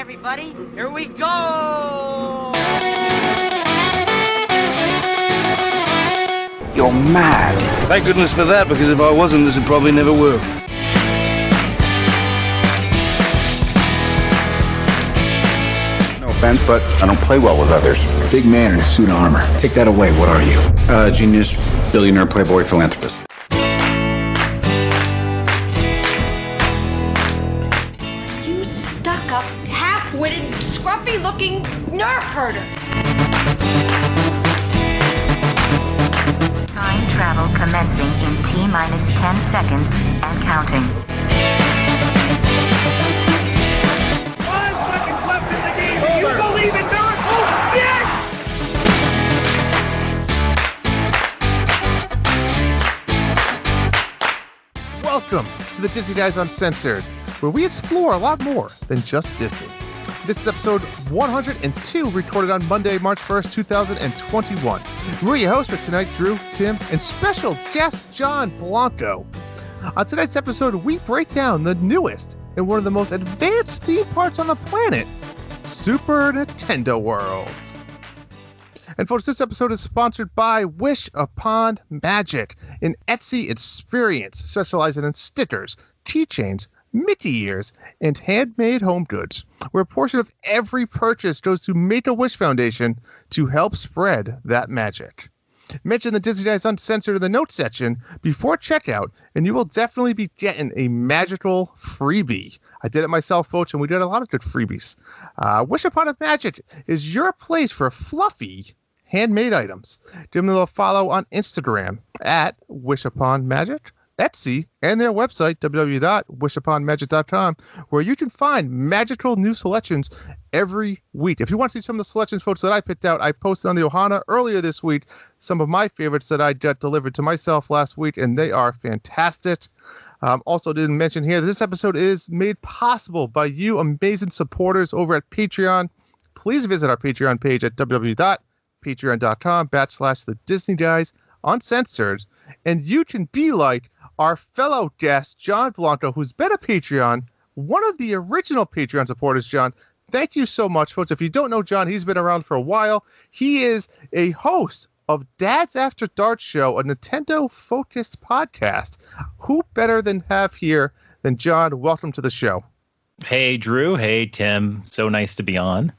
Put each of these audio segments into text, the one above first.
everybody. Here we go! You're mad. Thank goodness for that, because if I wasn't, this would probably never work. No offense, but I don't play well with others. Big man in a suit of armor. Take that away. What are you? Genius, billionaire, playboy, philanthropist. You stuck-up, half-witted, scruffy-looking nerf herder. Time travel commencing in T-minus 10 seconds and counting. 5 seconds left in the game. Do you believe in miracles? Yes! Welcome to the Disney Guys Uncensored, where we explore a lot more than just Disney. This is episode 102, recorded on Monday, March 1st, 2021. We're your hosts for tonight, Drew, Tim, and special guest John Blanco. On tonight's episode, we break down the newest and one of the most advanced theme parks on the planet, Super Nintendo World. And folks, this episode is sponsored by Wish Upon Magic, an Etsy experience specializing in stickers, keychains, Mickey ears, and handmade home goods, where a portion of every purchase goes to Make-A-Wish Foundation to help spread that magic. Mention the Disney Guys Uncensored in the notes section before checkout, and you will definitely be getting a magical freebie. I did it myself, folks, and we did a lot of good freebies. Wish Upon a Magic is your place for fluffy handmade items. Give them a follow on Instagram at Wish Upon Magic, Etsy, and their website, www.wishuponmagic.com, where you can find magical new selections every week. If you want to see some of the selections, folks, that I picked out, I posted on the Ohana earlier this week some of my favorites that I got delivered to myself last week, and they are fantastic. Also didn't mention here that this episode is made possible by you amazing supporters over at Patreon. Please visit our Patreon page at www.patreon.com/the Disney Guys Uncensored, and you can be like our fellow guest, John Blanco, who's been a Patreon, one of the original Patreon supporters. John, thank you so much, folks. If you don't know John, he's been around for a while. He is a host of Dad's After Dark Show, a Nintendo-focused podcast. Who better than have here than John? Welcome to the show. Hey, Drew. Hey, Tim. So nice to be on.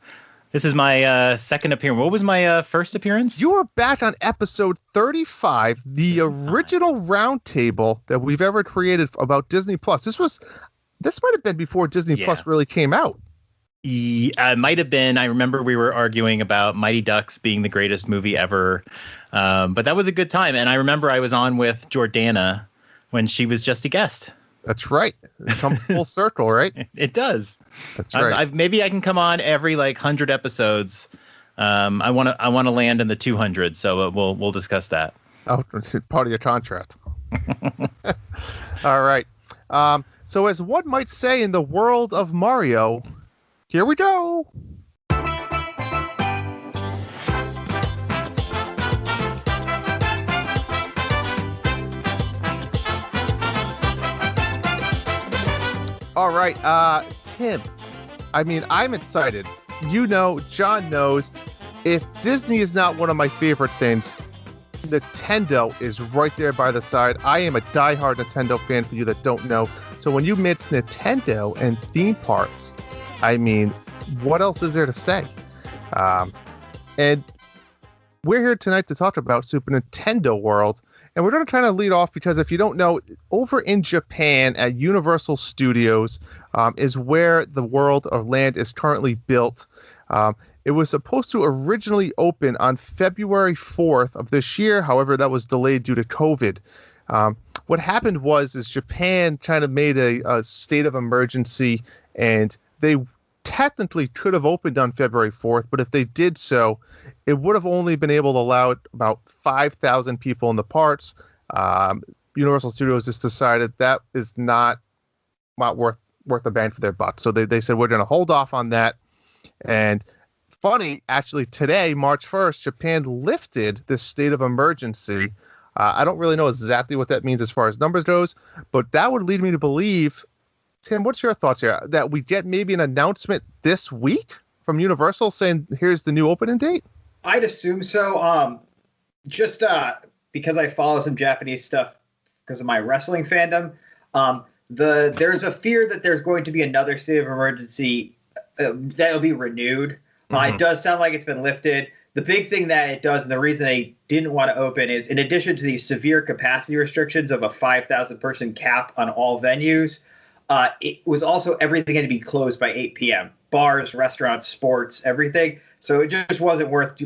This is my second appearance. What was my first appearance? You were back on episode 35, the original roundtable that we've ever created about Disney Plus. This might have been before Disney Plus really came out. It might have been. I remember we were arguing about Mighty Ducks being the greatest movie ever. But that was a good time. And I remember I was on with Jordana when she was just a guest. That's right. It comes full circle, right? It does. That's right. Maybe I can come on every 100 episodes. I want to land in the 200, so we'll discuss that. Oh, it's part of your contract. All right. So as one might say in the world of Mario, here we go. All right, Tim, I'm excited. You know, John knows, if Disney is not one of my favorite things, Nintendo is right there by the side. I am a diehard Nintendo fan, for you that don't know. So when you mix Nintendo and theme parks, what else is there to say? And we're here tonight to talk about Super Nintendo World. And we're going to kind of lead off because if you don't know, over in Japan at Universal Studios is where the world of land is currently built. It was supposed to originally open on February 4th of this year. However, that was delayed due to COVID. What happened was Japan kind of made a state of emergency, and they technically could have opened on February 4th, but if they did so, it would have only been able to allow about 5,000 people in the parks. Universal Studios just decided that is not worth the bang for their buck. So they said, we're going to hold off on that. And funny, actually, today, March 1st, Japan lifted this state of emergency. I don't really know exactly what that means as far as numbers goes, but that would lead me to believe Tim, what's your thoughts here? That we get maybe an announcement this week from Universal saying here's the new opening date? I'd assume so. Just because I follow some Japanese stuff because of my wrestling fandom. There's a fear that there's going to be another state of emergency that'll be renewed. It does sound like it's been lifted. The big thing that it does, and the reason they didn't want to open, is in addition to these severe capacity restrictions of a 5,000 person cap on all venues, it was also everything had to be closed by 8 p.m. Bars, restaurants, sports, everything. So it just wasn't worth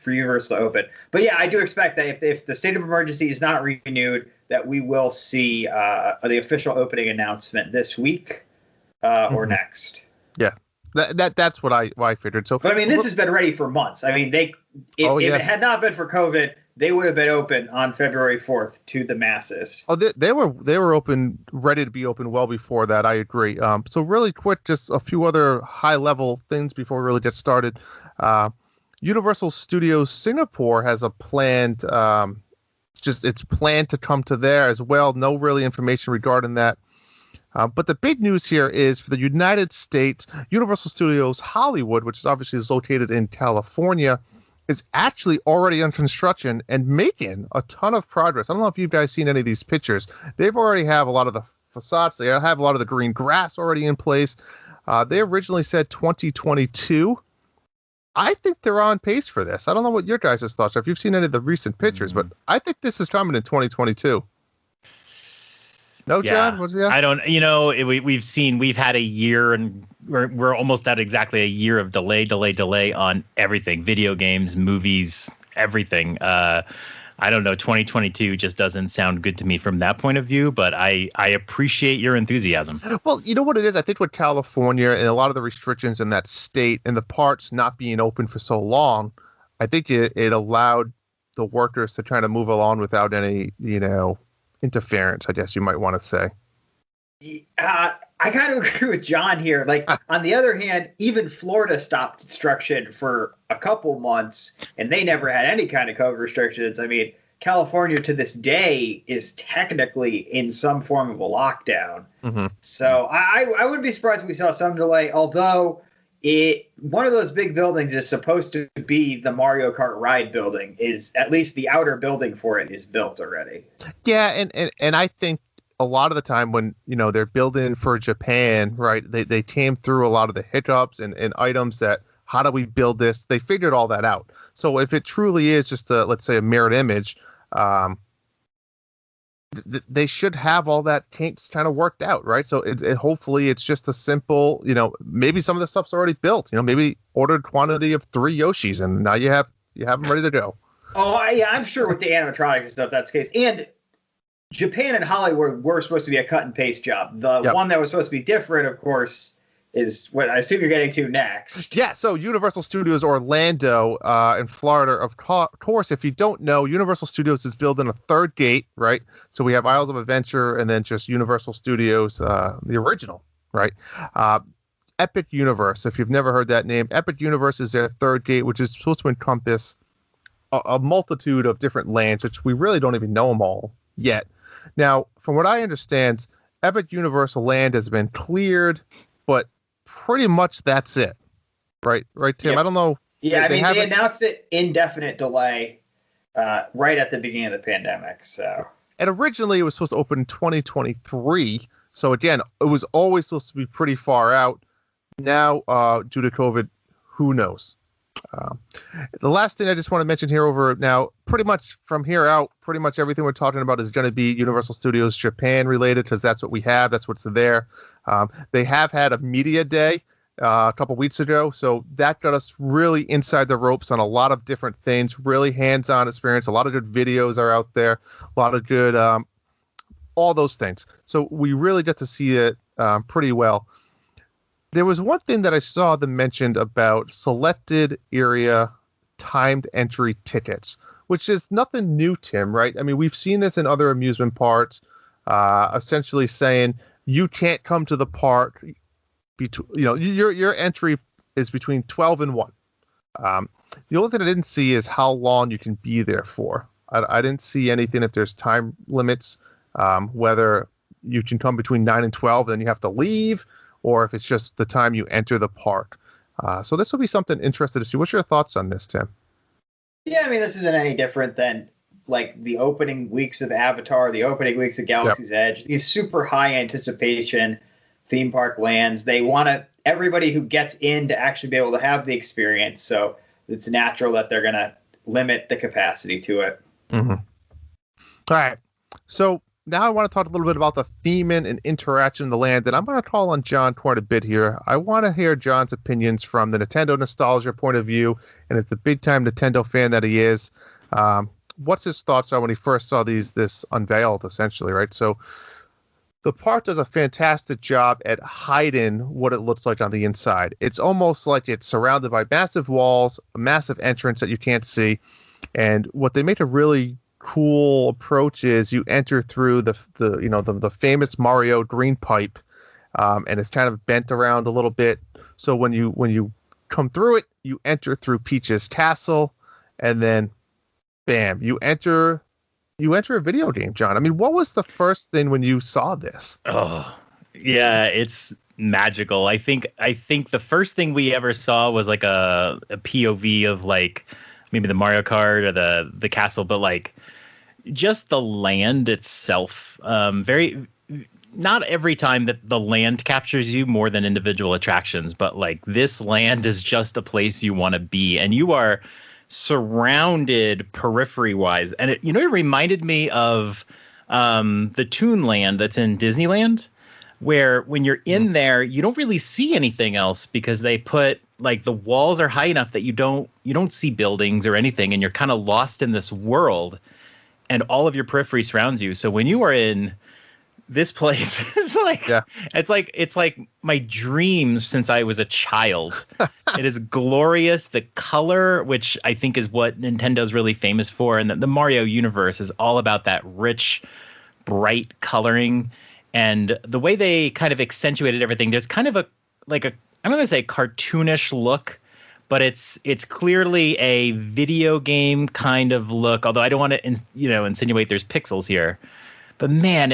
for Universal to open. But yeah, I do expect that if the state of emergency is not renewed, that we will see the official opening announcement this week or next. Yeah, that's what I figured. So, but I mean, this has been ready for months. I mean, if it had not been for COVID, they would have been open on February 4th to the masses. Oh, they were open, ready to be open well before that. I agree. So really quick, just a few other high level things before we really get started. Universal Studios Singapore has a planned, it's planned to come to there as well. No really information regarding that. But the big news here is for the United States, Universal Studios Hollywood, which is obviously located in California, is actually already in construction and making a ton of progress. I don't know if you guys seen any of these pictures. They've already have a lot of the facades. They have a lot of the green grass already in place. They originally said 2022. I think they're on pace for this. I don't know what your guys' thoughts are if you've seen any of the recent pictures, but I think this is coming in 2022. No, John? I don't, we've had a year and we're almost at exactly a year of delay on everything, video games, movies, everything. I don't know. 2022 just doesn't sound good to me from that point of view, but I appreciate your enthusiasm. Well, you know what it is? I think with California and a lot of the restrictions in that state and the parks not being open for so long, I think it allowed the workers to try to move along without any, interference, I guess you might want to say. I kind of agree with John here. Like, on the other hand, even Florida stopped construction for a couple months, and they never had any kind of COVID restrictions. I mean, California to this day is technically in some form of a lockdown. Mm-hmm. So I wouldn't be surprised if we saw some delay, although one of those big buildings is supposed to be the Mario Kart ride building. Is at least the outer building for it is built already. Yeah, and I think a lot of the time when they're building for Japan, right? They came through a lot of the hiccups and items that how do we build this? They figured all that out. So if it truly is just let's say a mirrored image, they should have all that kinks kind of worked out, right? So hopefully it's just a simple, maybe some of the stuff's already built. Maybe ordered quantity of 3 Yoshis, and now you have them ready to go. Oh yeah, I'm sure with the animatronics and stuff that's the case. And Japan and Hollywood were supposed to be a cut and paste job. The one that was supposed to be different, of course, is what I assume you're getting to next. Yeah, so Universal Studios Orlando in Florida, of course, if you don't know, Universal Studios is building a third gate, right? So we have Isles of Adventure and then just Universal Studios, the original, right? Epic Universe, if you've never heard that name, Epic Universe is their third gate, which is supposed to encompass a multitude of different lands, which we really don't even know them all yet. Now, from what I understand, Epic Universal land has been cleared, but pretty much that's it. Right, Tim? Yep. I don't know. Yeah, they announced it indefinite delay right at the beginning of the pandemic. So, and originally it was supposed to open in 2023. So again, it was always supposed to be pretty far out. Now, due to COVID, who knows? The last thing I just want to mention here over now, pretty much from here out, pretty much everything we're talking about is going to be Universal Studios Japan related because that's what we have. That's what's there. They have had a media day a couple weeks ago, so that got us really inside the ropes on a lot of different things, really hands-on experience. A lot of good videos are out there, a lot of good, all those things. So we really get to see it pretty well. There was one thing that I saw them mentioned about selected area timed entry tickets, which is nothing new, Tim, right? I mean, we've seen this in other amusement parks, essentially saying you can't come to the park your entry is between 12 and 1. The only thing I didn't see is how long you can be there for. I didn't see anything if there's time limits, whether you can come between 9 and 12, then you have to leave, or if it's just the time you enter the park. So this will be something interesting to see. What's your thoughts on this, Tim? Yeah, I mean, this isn't any different than like the opening weeks of Avatar, the opening weeks of Galaxy's Edge. These super high anticipation theme park lands. They want everybody who gets in to actually be able to have the experience. So it's natural that they're going to limit the capacity to it. Mm-hmm. All right. So now I want to talk a little bit about the theming and interaction in the land. And I'm going to call on John quite a bit here. I want to hear John's opinions from the Nintendo nostalgia point of view. And as the big time Nintendo fan that he is, what's his thoughts on when he first saw this unveiled, essentially, right? So the park does a fantastic job at hiding what it looks like on the inside. It's almost like it's surrounded by massive walls, a massive entrance that you can't see. And what they make a really cool approach is you enter through the famous Mario green pipe, and it's kind of bent around a little bit. So when you come through it, you enter through Peach's castle, and then bam, you enter a video game, John. I mean, what was the first thing when you saw this? Oh, yeah, it's magical. I think the first thing we ever saw was like a POV of like maybe the Mario Kart or the castle, but like just the land itself. Not every time that the land captures you more than individual attractions, but like this land is just a place you want to be, and you are surrounded periphery wise. And it reminded me of the Toonland that's in Disneyland, where when you're in there, you don't really see anything else because they put like the walls are high enough that you don't see buildings or anything, and you're kind of lost in this world, and all of your periphery surrounds you. So when you are in this place, it's like my dreams since I was a child. It is glorious. The color, which I think is what Nintendo's really famous for, and the Mario universe is all about that rich, bright coloring, and the way they kind of accentuated everything. There's kind of I'm going to say cartoonish look, but it's clearly a video game kind of look. Although I don't want to insinuate there's pixels here, but man,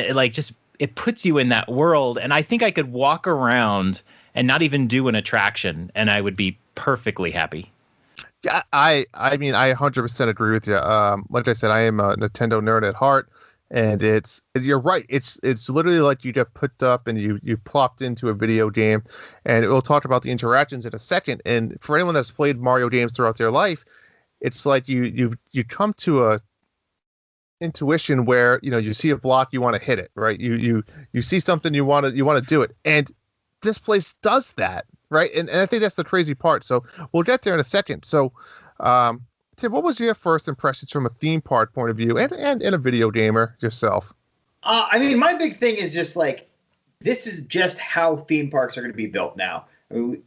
it puts you in that world. And I think I could walk around and not even do an attraction, and I would be perfectly happy. Yeah, I mean, I 100% agree with you. Like I said, I am a Nintendo nerd at heart, and you're right. It's literally like you get put up and you plopped into a video game, and we'll talk about the interactions in a second. And for anyone that's played Mario games throughout their life, it's like you come to a intuition where you see a block, you want to hit it, right? You see something, you want to do it, and this place does that, right? And I think that's the crazy part. So we'll get there in a second. So Tim, what was your first impressions from a theme park point of view and a video gamer yourself? I mean, my big thing is just like, this is just how theme parks are going to be built now. I mean,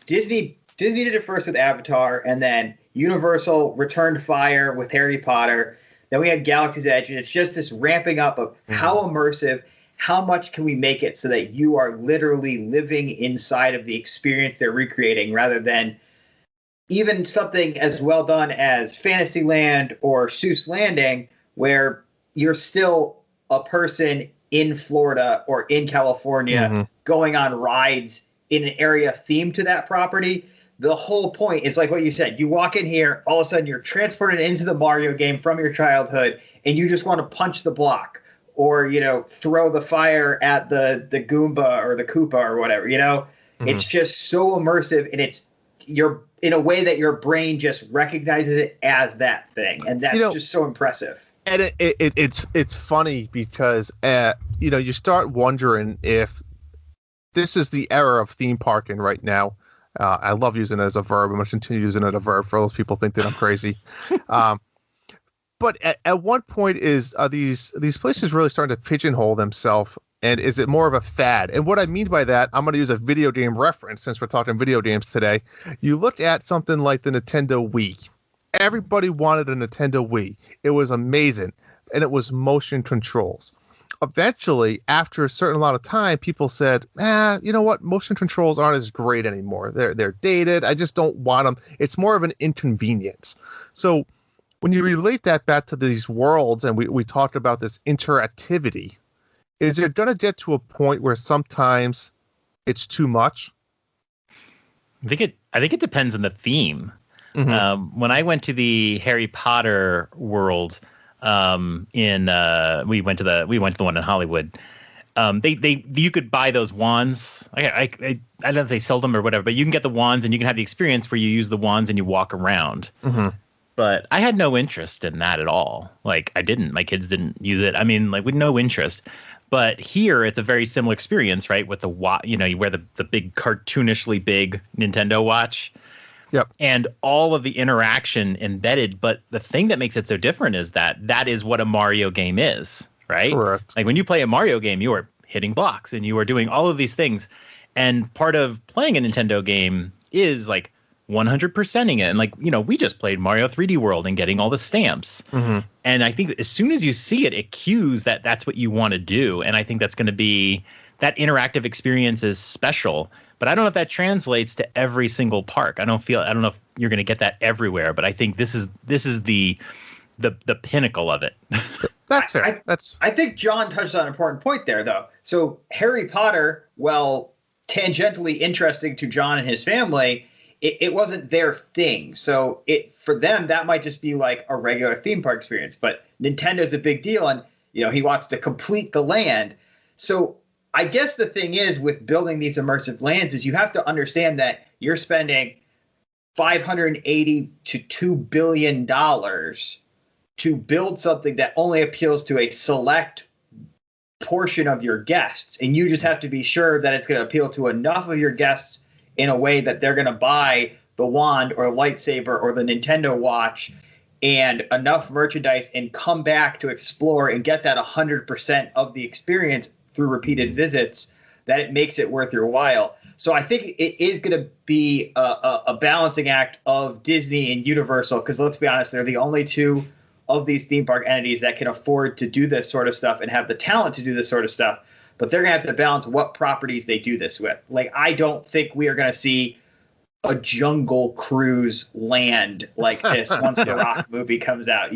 Disney did it first with Avatar, and then Universal returned fire with Harry Potter. Then we had Galaxy's Edge, and it's just this ramping up of how immersive, how much can we make it so that you are literally living inside of the experience they're recreating, rather than even something as well done as Fantasyland or Seuss Landing, where you're still a person in Florida or in California going on rides in an area themed to that property. The whole point is like what you said. You walk in here, all of a sudden you're transported into the Mario game from your childhood, and you just want to punch the block or, throw the fire at the Goomba or the Koopa or whatever, It's just so immersive, and you're in a way that your brain just recognizes it as that thing. And that's just so impressive. And it's funny because, you start wondering if this is the era of theme parking right now. I love using it as a verb. I'm going to continue using it as a verb for those people think that I'm crazy. But at what point are these places really starting to pigeonhole themselves? And is it more of a fad? And what I mean by that, I'm going to use a video game reference since we're talking video games today. You look at something like the Nintendo Wii. Everybody wanted a Nintendo Wii. It was amazing. And it was motion controls. Eventually, after a certain amount of time, people said, you know what? Motion controls aren't as great anymore. They're dated. I just don't want them. It's more of an inconvenience. So when you relate that back to these worlds, and we talked about this interactivity, is it going to get to a point where sometimes it's too much? I think it depends on the theme. Mm-hmm. When I went to the Harry Potter world, we went to the one in Hollywood. You could buy those wands. I don't know if they sold them or whatever, but you can get the wands and you can have the experience where you use the wands and you walk around. Mm-hmm. But I had no interest in that at all. Like I didn't. My kids didn't use it. I mean, like with no interest. But here it's a very similar experience, right? With the watch, you wear the big cartoonishly big Nintendo watch. Yep. And all of the interaction embedded. But the thing that makes it so different is that is what a Mario game is, right? Correct. Like when you play a Mario game, you are hitting blocks and you are doing all of these things. And part of playing a Nintendo game is like 100%ing it. And like, we just played Mario 3D World and getting all the stamps. Mm-hmm. And I think as soon as you see it, it cues that that's what you want to do. And I think that's going to be that interactive experience is special. But I don't know if that translates to every single park. I don't know if you're going to get that everywhere. But I think this is the pinnacle of it. That's fair. I think John touched on an important point there, though. So Harry Potter, well, tangentially interesting to John and his family, it wasn't their thing. So for them, that might just be like a regular theme park experience. But Nintendo's a big deal, and he wants to complete the land. So I guess the thing is with building these immersive lands is you have to understand that you're spending $580 to $2 billion to build something that only appeals to a select portion of your guests. And you just have to be sure that it's going to appeal to enough of your guests in a way that they're going to buy the wand or lightsaber or the Nintendo watch and enough merchandise and come back to explore and get that 100% of the experience through repeated visits, that it makes it worth your while. So I think it is going to be a balancing act of Disney and Universal, because let's be honest, they're the only two of these theme park entities that can afford to do this sort of stuff and have the talent to do this sort of stuff. But they're going to have to balance what properties they do this with. Like, I don't think we are going to see a Jungle Cruise land like this once the Rock movie comes out,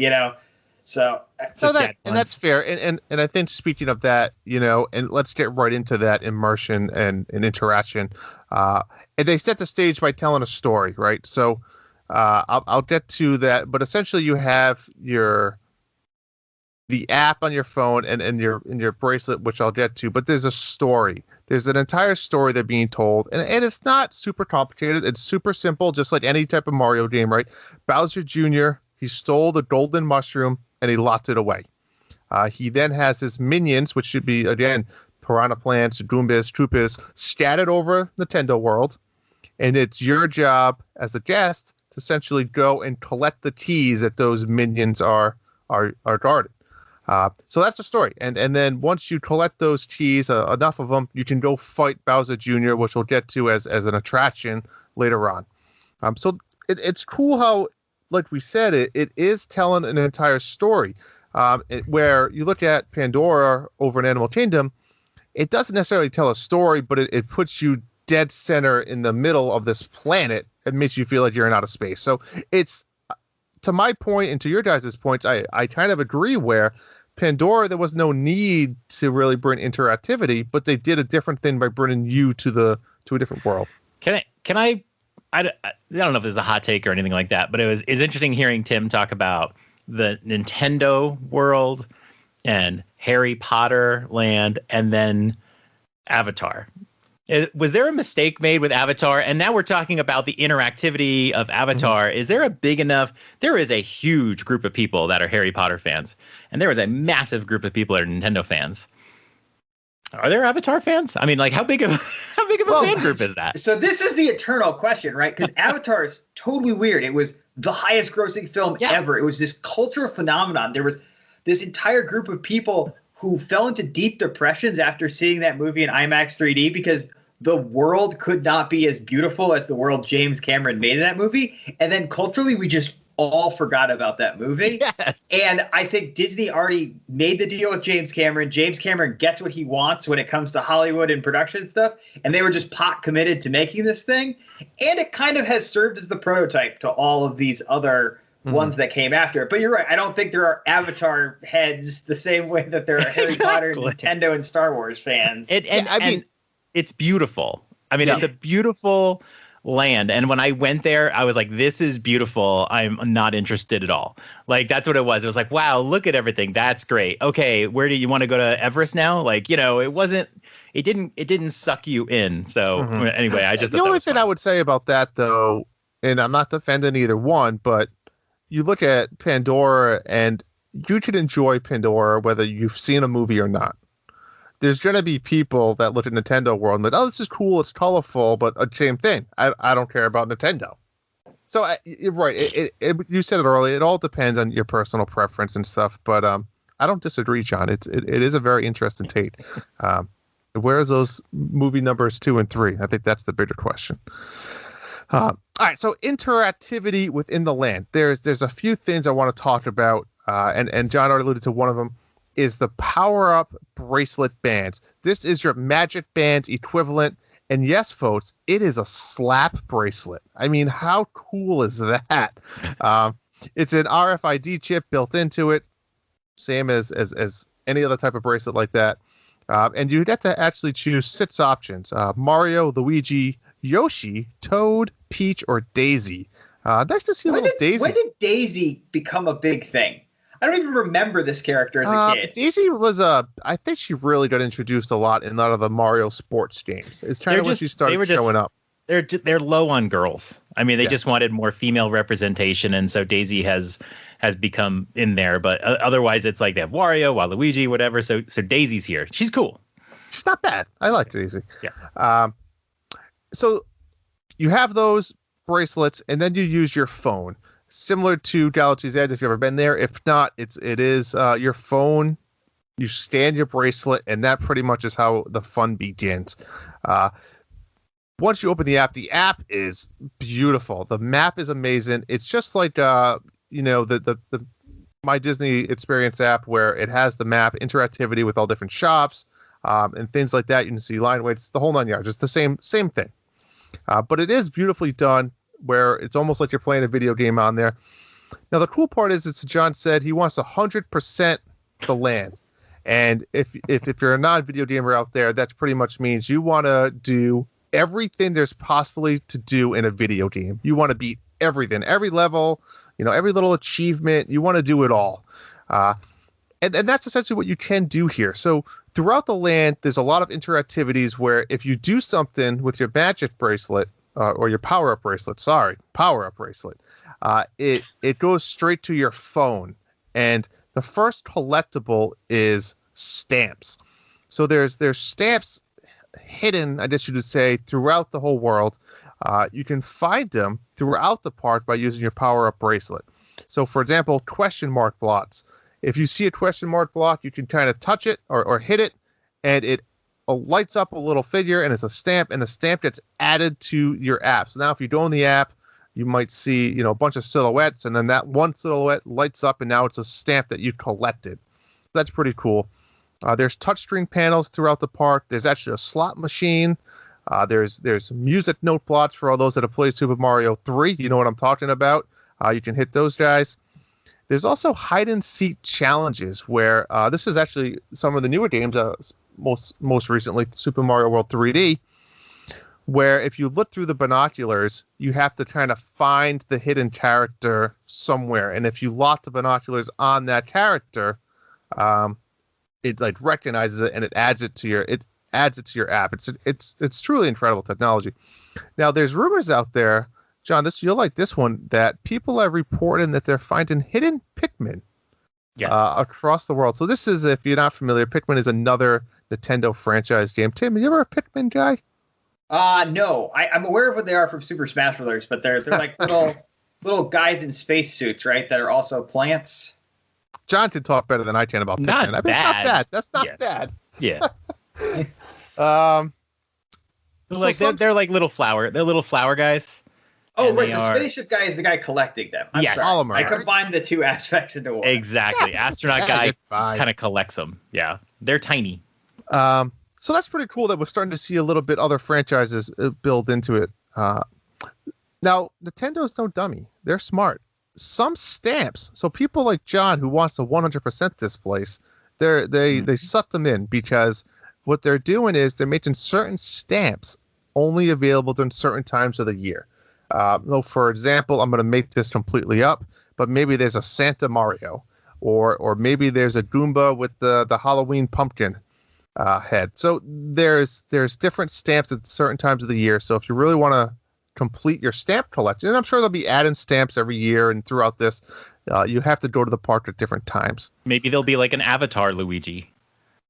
So that's fair. And I think speaking of that, and let's get right into that immersion and interaction. And they set the stage by telling a story, right? So I'll get to that, but essentially you have the app on your phone and your bracelet, which I'll get to, but there's a story. There's an entire story that's being told, and it's not super complicated. It's super simple, just like any type of Mario game, right? Bowser Jr., he stole the golden mushroom and he locked it away. He then has his minions, which should be, again, piranha plants, Goombas, Troopas, scattered over Nintendo World, and it's your job as a guest to essentially go and collect the keys that those minions are guarded. So that's the story. And then once you collect those keys, enough of them, you can go fight Bowser Jr., which we'll get to as an attraction later on. So it's cool how, like we said, it is telling an entire story. Where you look at Pandora over in Animal Kingdom, it doesn't necessarily tell a story, but it puts you dead center in the middle of this planet. It makes you feel like you're in outer space. So it's, to my point and to your guys' points, I kind of agree where Pandora, there was no need to really bring interactivity, but they did a different thing by bringing you to a different world. I don't know if there's a hot take or anything like that, but it's interesting hearing Tim talk about the Nintendo world and Harry Potter land and then Avatar. Was there a mistake made with Avatar? And now we're talking about the interactivity of Avatar. Mm-hmm. Is there a big enough? There is a huge group of people that are Harry Potter fans, and there is a massive group of people that are Nintendo fans. Are there Avatar fans? I mean, like, how big of a fan group is that? So this is the eternal question, right? Because Avatar is totally weird. It was the highest grossing film ever. It was this cultural phenomenon. There was this entire group of people who fell into deep depressions after seeing that movie in IMAX 3D because the world could not be as beautiful as the world James Cameron made in that movie. And then culturally, we just all forgot about that movie. Yes. And I think Disney already made the deal with James Cameron. James Cameron gets what he wants when it comes to Hollywood and production stuff. And they were just pot committed to making this thing. And it kind of has served as the prototype to all of these other ones that came after it. But you're right. I don't think there are Avatar heads the same way that there are Harry Potter, Nintendo, and Star Wars fans. And it's beautiful. I mean, it's a beautiful land. And when I went there, I was like, this is beautiful. I'm not interested at all. Like, that's what it was. It was like, wow, look at everything. That's great. Okay, where do you want to go to Everest now? Like, it didn't suck you in. So anyway, I just the only thing I would say about that, though, and I'm not defending either one, but you look at Pandora and you can enjoy Pandora whether you've seen a movie or not. There's going to be people that look at Nintendo World and like, oh, this is cool, it's colorful, but same thing. I don't care about Nintendo. So you're right. You said it earlier. It all depends on your personal preference and stuff. But I don't disagree, John. It is a very interesting take. Where's those movie numbers 2 and 3? I think that's the bigger question. All right. So interactivity within the land. There's a few things I want to talk about. And John already alluded to one of them. Is the power-up bracelet bands. This is your Magic Band equivalent. And yes, folks, it is a slap bracelet. I mean, how cool is that? It's an RFID chip built into it, same as any other type of bracelet like that. And you get to actually choose 6 options. Mario, Luigi, Yoshi, Toad, Peach, or Daisy. Nice to see Daisy. When did Daisy become a big thing? I don't even remember this character as a kid. Daisy was I think she really got introduced a lot in a lot of the Mario sports games. It's kind of when she started showing up. They're low on girls. I mean, they just wanted more female representation, and so Daisy has become in there. But otherwise, it's like they have Wario, Waluigi, whatever. So Daisy's here. She's cool. She's not bad. I like Daisy. Yeah. So you have those bracelets, and then you use your phone. Similar to Galaxy's Edge, if you've ever been there. If not, it is your phone. You scan your bracelet, and that pretty much is how the fun begins. Once you open the app is beautiful. The map is amazing. It's just like the My Disney Experience app, where it has the map interactivity with all different shops and things like that. You can see line weights, the whole 9 yards. It's the same thing, but it is beautifully done, where it's almost like you're playing a video game on there. Now, the cool part is, John said he wants 100% the land. And if you're a non-video gamer out there, that pretty much means you want to do everything there's possibly to do in a video game. You want to beat everything, every level, every little achievement. You want to do it all. And that's essentially what you can do here. So throughout the land, there's a lot of interactivities where if you do something with your Magic Bracelet, or your power-up bracelet, it goes straight to your phone. And the first collectible is stamps. So there's stamps hidden, I guess you could say, throughout the whole world. You can find them throughout the park by using your power-up bracelet. So, for example, question mark blocks. If you see a question mark block, you can kind of touch it or hit it, and it lights up a little figure, and it's a stamp, and the stamp gets added to your app. So now if you go in the app, you might see a bunch of silhouettes, and then that one silhouette lights up, and now it's a stamp that you collected. That's pretty cool. There's touchscreen panels throughout the park. There's actually a slot machine. There's music note blocks for all those that have played Super Mario 3. You know what I'm talking about. You can hit those guys. There's also hide and seek challenges, where this is actually some of the newer games. Most recently, Super Mario World 3D, where if you look through the binoculars, you have to kind of find the hidden character somewhere. And if you lock the binoculars on that character, it like recognizes it and it adds it to your app. It's truly incredible technology. Now, there's rumors out there, John, you'll like this one, that people are reporting that they're finding hidden Pikmin across the world. So this is, if you're not familiar, Pikmin is another Nintendo franchise game. Tim, are you ever a Pikmin guy? No. I'm aware of what they are from Super Smash Bros., but they're like little guys in spacesuits, right? That are also plants. John can talk better than I can about Pikmin. Not I mean, bad. It's not bad. That's not bad. Yeah. They're like little flower. They're little flower guys. Oh, right. The spaceship guy is the guy collecting them. I'm sorry. Polymer. I combined the two aspects into one. Exactly. Astronaut guy kind of collects them. Yeah. They're tiny. So that's pretty cool that we're starting to see a little bit other franchises build into it. Now, Nintendo's no dummy. They're smart. some stamps. So people like John, who wants to 100% this place, they suck them in, because what they're doing is they're making certain stamps only available during certain times of the year. So for example, I'm going to make this completely up, but maybe there's a Santa Mario, or maybe there's a Goomba with the Halloween pumpkin head. So there's different stamps at certain times of the year. So if you really want to complete your stamp collection, and I'm sure they'll be adding stamps every year and throughout this, you have to go to the park at different times. Maybe there'll be like an Avatar Luigi.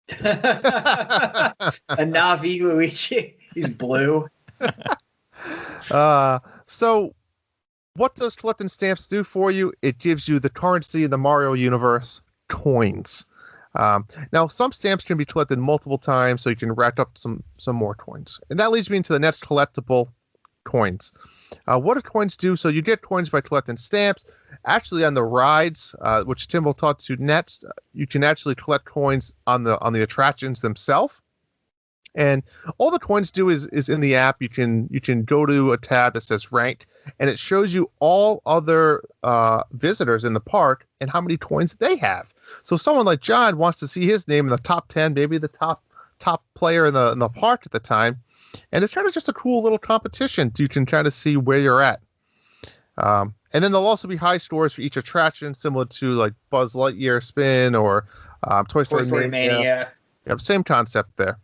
A Navi Luigi. He's blue. So what does collecting stamps do for you? It gives you the currency in the Mario universe, coins. Now, some stamps can be collected multiple times, so you can rack up some more coins. And that leads me into the next collectible, coins. What do coins do? So you get coins by collecting stamps. Actually, on the rides, which Tim will talk to next, you can actually collect coins on the attractions themselves. And all the coins do is in the app. You can go to a tab that says rank, and it shows you all other visitors in the park and how many coins they have. So someone like John wants to see his name in the top 10, maybe the top player in the park at the time. And it's kind of just a cool little competition. You can kind of see where you're at. And then there'll also be high scores for each attraction, similar to like Buzz Lightyear Spin or Toy Story Mania. Yep, same concept there.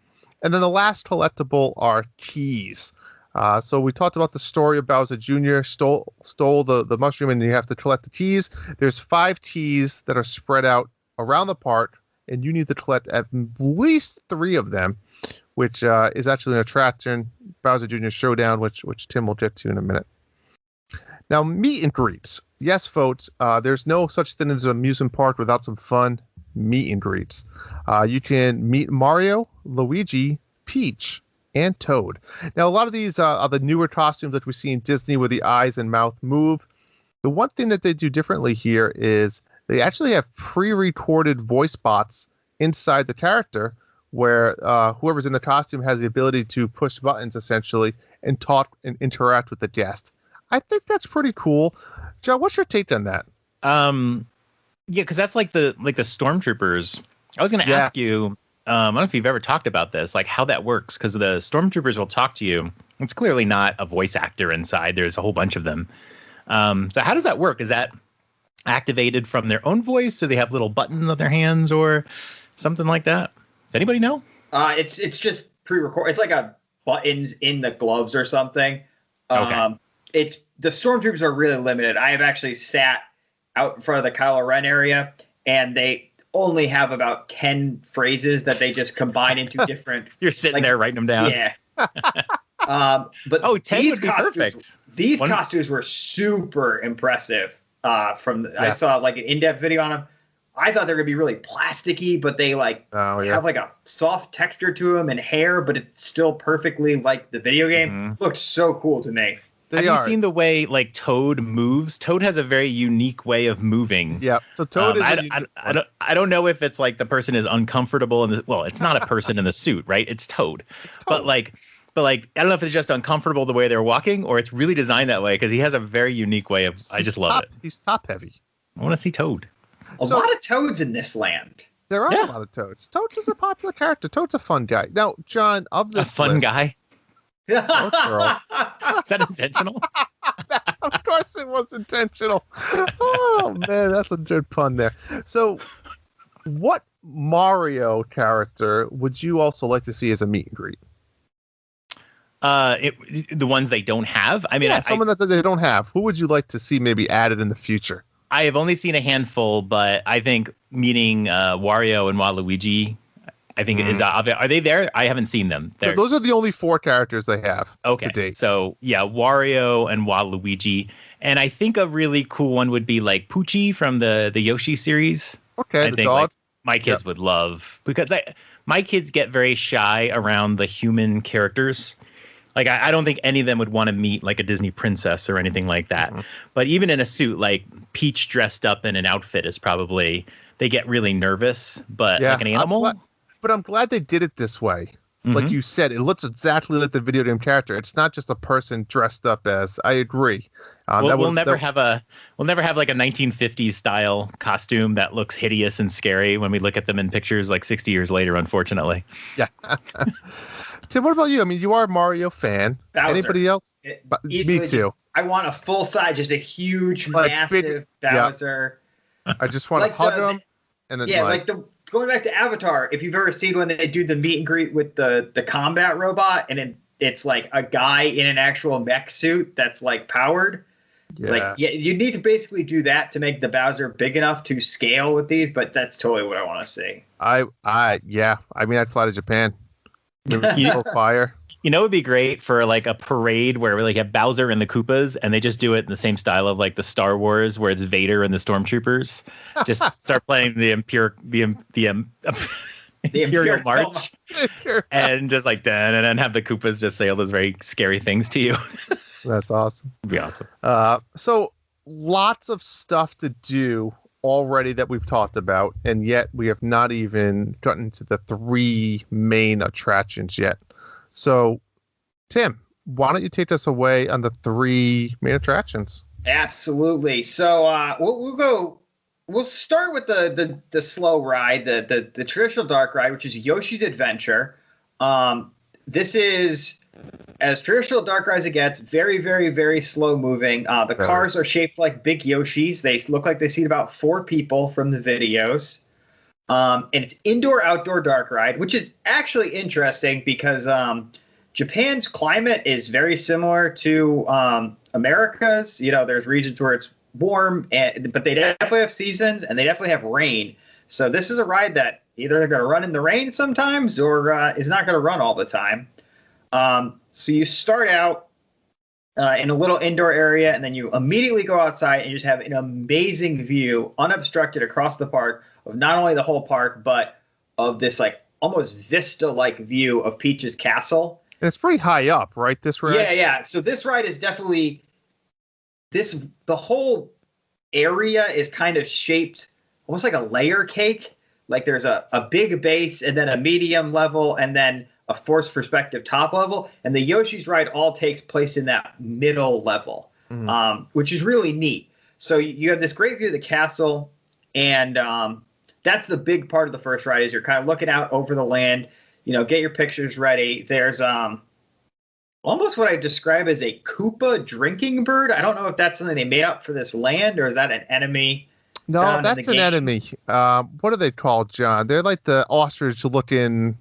And then the last collectible are keys. So we talked about the story of Bowser Jr. stole the mushroom, and you have to collect the keys. There's 5 keys that are spread out around the park, and you need to collect at least 3 of them, which is actually an attraction, Bowser Jr. Showdown, which Tim will get to in a minute. Now, meet and greets. Yes, folks, there's no such thing as an amusement park without some fun meet and greets. You can meet Mario, Luigi, Peach, and Toad. Now, a lot of these are the newer costumes that we see in Disney where the eyes and mouth move. The one thing that they do differently here is they actually have pre-recorded voice bots inside the character where whoever's in the costume has the ability to push buttons, essentially, and talk and interact with the guest. I think that's pretty cool. John, what's your take on that? Yeah, because that's like the stormtroopers. I was going to ask you, I don't know if you've ever talked about this, like how that works, because the stormtroopers will talk to you. It's clearly not a voice actor inside. There's a whole bunch of them. So how does that work? Is that activated from their own voice? Do they have little buttons on their hands or something like that? Does anybody know? It's just pre-recorded. It's like a buttons in the gloves or something. Okay. It's the stormtroopers are really limited. I have actually sat out in front of the Kylo Ren area, and they only have about 10 phrases that they just combine into different. You're sitting there writing them down. Yeah. But 10 would be perfect. These costumes were super impressive. I saw like an in-depth video on them. I thought they were gonna be really plasticky, but they have like a soft texture to them and hair, but it's still perfectly like the video game. Mm-hmm. Looked so cool to me. Have you seen the way like Toad moves? Toad has a very unique way of moving. Yeah. So Toad is. I don't know if it's like the person is uncomfortable well, it's not a person in the suit, right? It's Toad. But like I don't know if it's just uncomfortable the way they're walking, or it's really designed that way because he has a very unique way of. I just love it. He's top heavy. I want to see Toad. A lot of Toads in this land. There are a lot of Toads. Toads is a popular character. Toad's a fun guy. Now, John, of this guy. Oh, girl. Is that intentional? Of course it was intentional. Oh, man, that's a good pun there. So, what Mario character would you also like to see as a meet and greet? The ones they don't have? I mean, someone that they don't have. Who would you like to see maybe added in the future? I have only seen a handful, but I think meeting Wario and Waluigi, I think are they there? I haven't seen them. Those are the only 4 characters they have. Okay, to date. So yeah, Wario and Waluigi, and I think a really cool one would be like Poochie from the Yoshi series. Okay, I think dog. Like, my kids would love, because my kids get very shy around the human characters. Like, I don't think any of them would want to meet like a Disney princess or anything like that. Mm-hmm. But even in a suit, like Peach dressed up in an outfit is probably, they get really nervous. But like an animal. I'm glad they did it this way. like you said, it looks exactly like the video game character. It's not just a person dressed up as. I agree. We'll never have like a 1950s style costume that looks hideous and scary when we look at them in pictures like 60 years later, unfortunately. Yeah. Tim, what about you? I mean, you are a Mario fan. Bowser. Anybody else? Me too. I want a full size, just a huge, massive Bowser. Yeah. I just want to hug him. And then going back to Avatar, if you've ever seen when they do the meet and greet with the combat robot, and it's like a guy in an actual mech suit that's like powered. Yeah. You need to basically do that to make the Bowser big enough to scale with these, but that's totally what I want to see. I mean, I'd fly to Japan. Fire. You know, it would be great for like a parade where we like have Bowser and the Koopas, and they just do it in the same style of like the Star Wars, where it's Vader and the Stormtroopers. Just start playing the Imperial March, and just like and have the Koopas just say all those very scary things to you. That's awesome. It'd be awesome. So lots of stuff to do already that we've talked about, and yet we have not even gotten to the 3 main attractions yet. So, Tim, why don't you take us away on the 3 main attractions? Absolutely. So we'll start with the slow ride, the traditional dark ride, which is Yoshi's Adventure. This is as traditional dark rides it gets, very, very, very slow moving. The cars are shaped like big Yoshis. They look like they seat about 4 people from the videos. And it's indoor-outdoor dark ride, which is actually interesting because Japan's climate is very similar to America's. You know, there's regions where it's warm, but they definitely have seasons, and they definitely have rain. So this is a ride that either they're going to run in the rain sometimes or is not going to run all the time. So you start out in a little indoor area, and then you immediately go outside and you just have an amazing view, unobstructed across the park, of not only the whole park, but of this like almost vista-like view of Peach's castle. And it's pretty high up, right? This ride? Yeah. So this ride is definitely the whole area is kind of shaped almost like a layer cake. Like there's a big base and then a medium level and then a forced perspective top level. And the Yoshi's ride all takes place in that middle level, which is really neat. So you have this great view of the castle, and that's the big part of the first ride is you're kind of looking out over the land, you know, get your pictures ready. There's almost what I describe as a Koopa drinking bird. I don't know if that's something they made up for this land or is that an enemy? No, that's an enemy. What are they called, John? They're like the ostrich looking.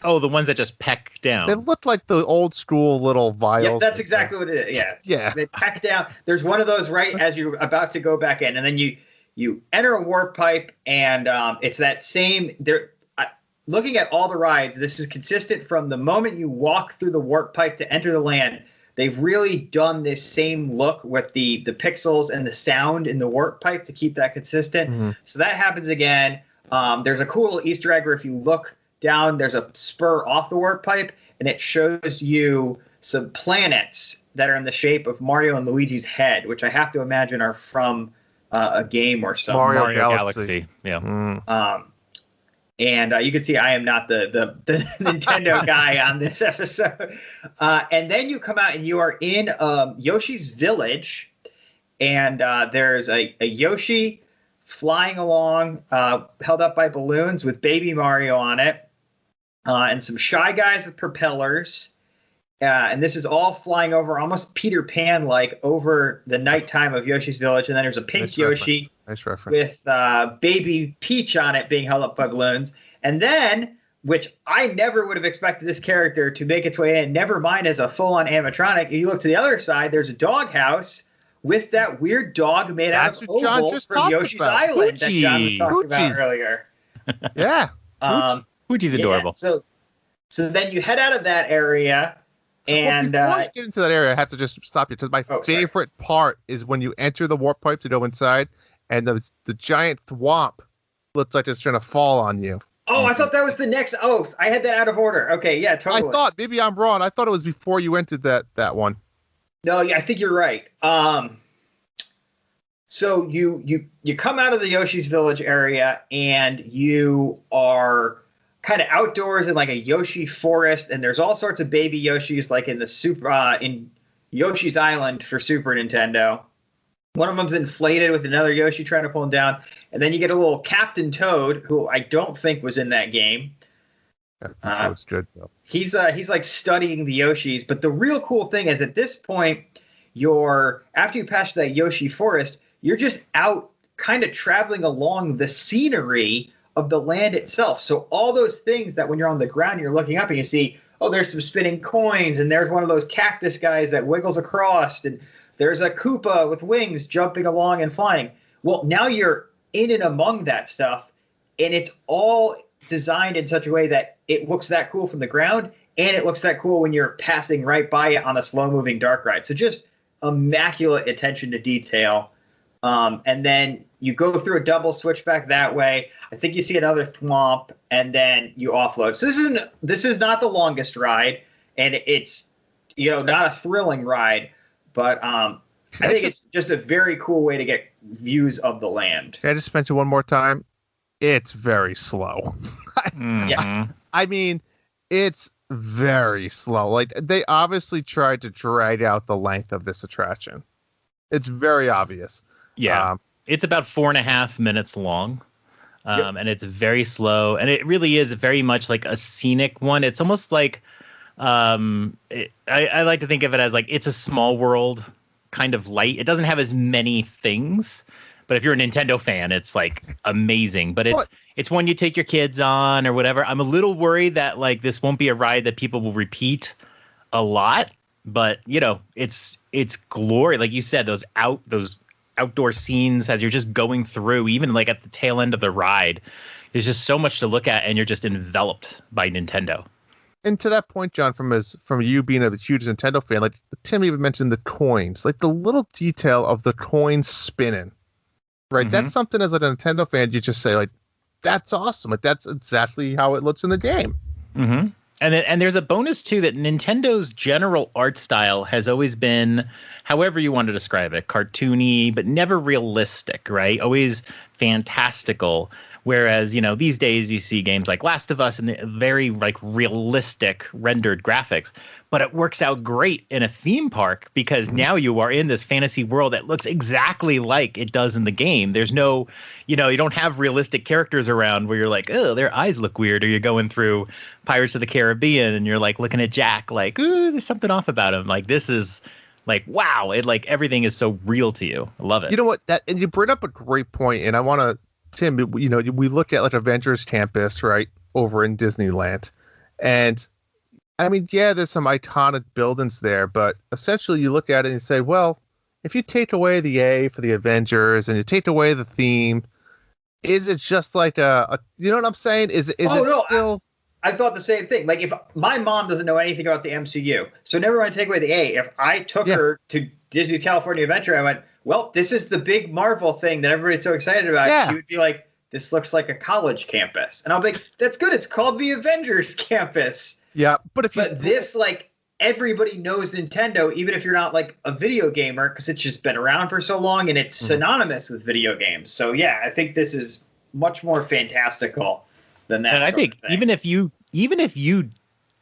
Oh, the ones that just peck down. They look like the old school little vials. Yeah, that's exactly what it is. Yeah. They peck down. There's one of those right as you're about to go back in, and then you enter a warp pipe, and it's that same. Looking at all the rides, this is consistent from the moment you walk through the warp pipe to enter the land. They've really done this same look with the pixels and the sound in the warp pipe to keep that consistent. Mm-hmm. So that happens again. There's a cool little Easter egg where if you look down, there's a spur off the warp pipe, and it shows you some planets that are in the shape of Mario and Luigi's head, which I have to imagine are from a game or something. Mario Galaxy. Yeah. And you can see I am not the Nintendo guy on this episode. And then you come out and you are in Yoshi's village, and there's a Yoshi flying along, held up by balloons with Baby Mario on it, and some Shy Guys with propellers. And this is all flying over almost Peter Pan-like over the nighttime of Yoshi's village. And then there's a pink Yoshi with Baby Peach on it being held up by balloons. And then, which I never would have expected this character to make its way in, never mind as a full-on animatronic. If you look to the other side, there's a doghouse with that weird dog made out of ovals from Yoshi's Island that John was talking about earlier. Yeah. Poochie's adorable. So then you head out of that area. And before you get into that area, I have to just stop you because my favorite part is when you enter the warp pipe to go inside, and the giant thwomp looks like it's trying to fall on you. Oh, I thought that was the next. Oh, I had that out of order. Okay, yeah, totally. I thought maybe I'm wrong. I thought it was before you entered that one. No, yeah, I think you're right. So you come out of the Yoshi's Village area, and you are kind of outdoors in like a Yoshi forest, and there's all sorts of baby Yoshis like in the in Yoshi's Island for Super Nintendo. One of them's inflated with another Yoshi trying to pull him down, and then you get a little Captain Toad, who I don't think was in that game. Captain Toad's good though. He's like studying the Yoshis, but the real cool thing is at this point, after you pass that Yoshi forest, you're just out kind of traveling along the scenery of the land itself. So all those things that when you're on the ground, you're looking up and you see, oh, there's some spinning coins, and there's one of those cactus guys that wiggles across, and there's a Koopa with wings jumping along and flying. Well, now you're in and among that stuff, and it's all designed in such a way that it looks that cool from the ground, and it looks that cool when you're passing right by it on a slow-moving dark ride. So just immaculate attention to detail. And then you go through a double switchback that way. I think you see another thwomp, and then you offload. So this is not the longest ride, and it's not a thrilling ride, but I think it's just a very cool way to get views of the land. Can I just mention one more time? It's very slow. Yeah. I mean, it's very slow. Like, they obviously tried to drag out the length of this attraction. It's very obvious. Yeah. It's about 4.5 minutes long. And it's very slow. And it really is very much like a scenic one. It's almost like I like to think of it as like it's a small world kind of light. It doesn't have as many things, but if you're a Nintendo fan, it's like amazing. But it's one you take your kids on or whatever. I'm a little worried that like this won't be a ride that people will repeat a lot, but it's glory. Like you said, those outdoor scenes as you're just going through, even like at the tail end of the ride, there's just so much to look at, and you're just enveloped by Nintendo. And to that point, John, from you being a huge Nintendo fan, like Tim even mentioned the coins, like the little detail of the coins spinning, right? Mm-hmm. That's something as a Nintendo fan, you just say like, that's awesome. Like that's exactly how it looks in the game. Mm-hmm. And there's a bonus too that Nintendo's general art style has always been, however you want to describe it, cartoony, but never realistic, right? Always fantastical. Whereas, these days you see games like Last of Us and the very like realistic rendered graphics, but it works out great in a theme park because now you are in this fantasy world that looks exactly like it does in the game. There's no, you don't have realistic characters around where you're like, oh, their eyes look weird. Or you're going through Pirates of the Caribbean and you're like looking at Jack like, ooh, there's something off about him. Like this is like, wow, it like everything is so real to you. I love it. You know what? And you bring up a great point, and I want to, Tim, we look at like Avengers Campus, right, over in Disneyland. And I mean, yeah, there's some iconic buildings there, but essentially you look at it and you say, well, if you take away the A for the Avengers and you take away the theme, is it just like a you know what I'm saying? Is it still... I thought the same thing. Like if my mom doesn't know anything about the MCU, so never mind take away the A. If I took her to Disney's California Adventure, I went, well, this is the big Marvel thing that everybody's so excited about. Yeah. She would be like, this looks like a college campus. And I'll be like, that's good. It's called the Avengers Campus. Yeah. But this, like, everybody knows Nintendo, even if you're not like a video gamer, because it's just been around for so long and it's synonymous with video games. So, yeah, I think this is much more fantastical than that. And I think even if you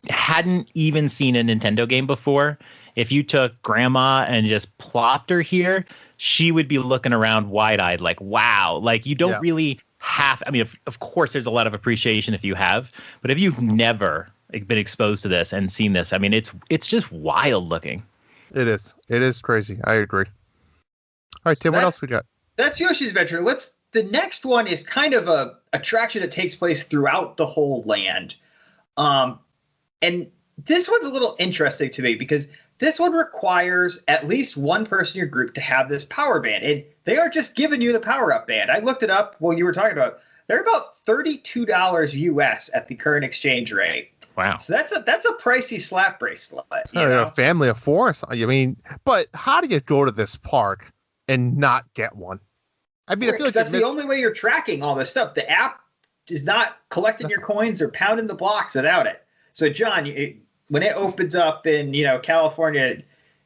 hadn't even seen a Nintendo game before, if you took grandma and just plopped her here, she would be looking around wide-eyed like, wow. Like, you don't really have... I mean, of course, there's a lot of appreciation if you have. But if you've never been exposed to this and seen this, I mean, it's just wild looking. It is. It is crazy. I agree. All right, Tim, what else we got? That's Yoshi's Adventure. The next one is kind of a attraction that takes place throughout the whole land. And this one's a little interesting to me because this one requires at least one person in your group to have this power band. And they are just giving you the power-up band. I looked it up while you were talking about it. They're about $32 US at the current exchange rate. Wow. So that's a pricey slap bracelet. A family of four. I mean, but how do you go to this park and not get one? I mean, I feel like that's the only way you're tracking all this stuff. The app is not collecting your coins or pounding the blocks without it. So, John, when it opens up in California,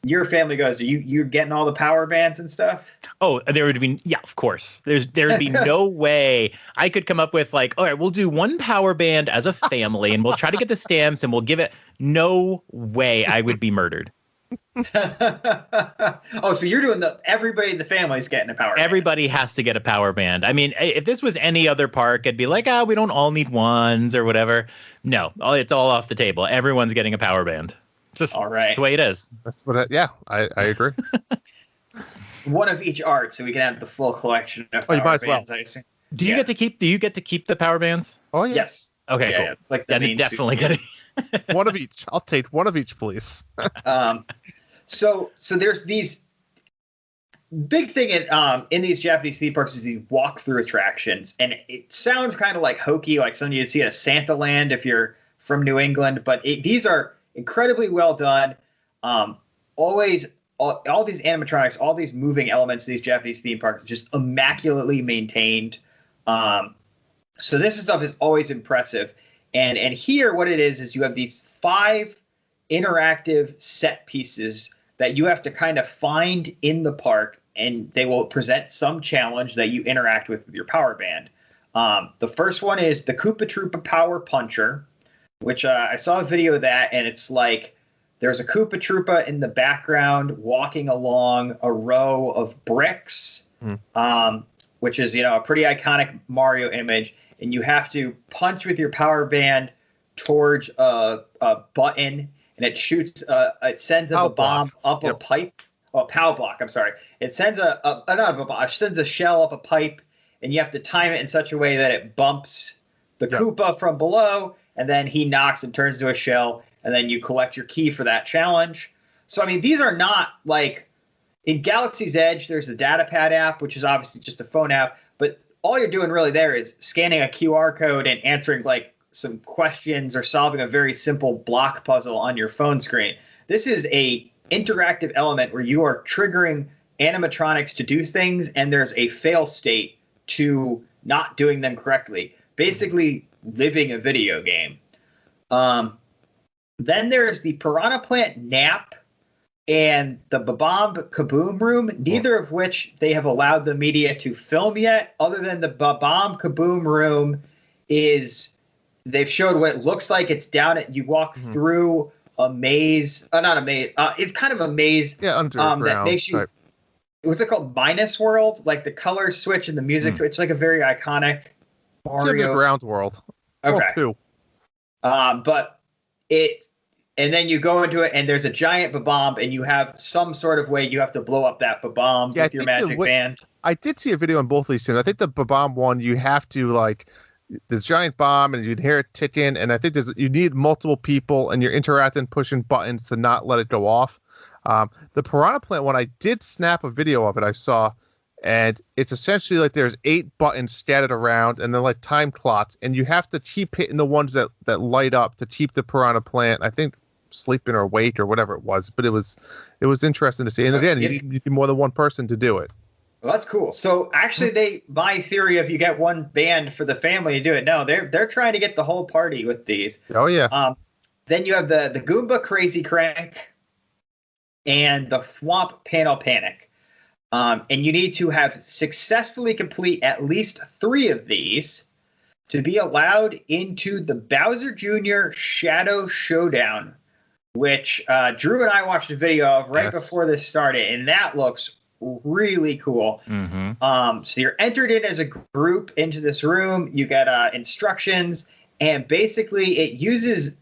your family goes, you're getting all the power bands and stuff? Oh, there would be, yeah, of course. There would be no way I could come up with like, all right, we'll do one power band as a family and we'll try to get the stamps and we'll give it. No way I would be murdered. Oh, so you're doing everybody in the family's getting a power band. Everybody has to get a power band. I mean, if this was any other park, I'd be like, we don't all need ones or whatever. No, it's all off the table. Everyone's getting a power band. Just all right. That's the way it is. That's what I agree. One of each art, so we can have the full collection of you might as bands, well. I assume. Do you get to keep the power bands? Oh yeah. Yes. Okay, cool. Yeah, it's like the main definitely suit. gonna One of each. I'll take one of each, please. So there's these big thing in these Japanese theme parks is these walkthrough attractions, and it sounds kind of like hokey, like something you'd see at a Santa Land if you're from New England, but these are incredibly well done. Always all these animatronics, all these moving elements of these Japanese theme parks are just immaculately maintained. So this stuff is always impressive. And here what it is you have these 5 interactive set pieces that you have to kind of find in the park, and they will present some challenge that you interact with your power band. The first one is the Koopa Troopa Power Puncher, which I saw a video of that, and it's like there's a Koopa Troopa in the background walking along a row of bricks, which is, a pretty iconic Mario image, and you have to punch with your power band towards a button, and it shoots it sends a bomb up a pipe. Oh, POW block, I'm sorry. It sends sends a shell up a pipe, and you have to time it in such a way that it bumps the Koopa from below, and then he knocks and turns into a shell, and then you collect your key for that challenge. So, I mean, these are not like in Galaxy's Edge, there's the data pad app, which is obviously just a phone app, but all you're doing really there is scanning a QR code and answering like some questions or solving a very simple block puzzle on your phone screen. This is a interactive element where you are triggering animatronics to do things, and there's a fail state to not doing them correctly. Basically living a video game. Then there's the Piranha Plant Nap and the Babam Kaboom Room, neither of which they have allowed the media to film yet, other than the Babam Kaboom Room they've showed what it looks like. It's down you walk through a maze, not a maze, it's kind of a maze underground, that makes you, what's it called? Minus World? Like the colors switch and the music switch, like a very iconic Mario. It's underground world. Okay. Too. But and then you go into it, and there's a giant Babam, and you have some sort of way you have to blow up that Babam with your magic band. I did see a video on both of these things. I think the Babam one, you have to like this giant bomb, and you'd hear it ticking, and I think you need multiple people, and you're interacting, pushing buttons to not let it go off. The Piranha Plant one, I did snap a video of it. I saw. And it's essentially like there's 8 buttons scattered around, and then like time clocks, and you have to keep hitting the ones that light up to keep the Piranha Plant, I think, sleeping or awake or whatever it was. But it was interesting to see. And again, you need more than one person to do it. Well, that's cool. So actually, my theory of you get one band for the family to do it. No, they're trying to get the whole party with these. Oh yeah. Then you have the Goomba Crazy Crank and the Thwomp Panel Panic. And you need to have successfully complete at least 3 of these to be allowed into the Bowser Jr. Shadow Showdown, which Drew and I watched a video of right before this started, and that looks really cool. So you're entered in as a group into this room. You get instructions, and basically it uses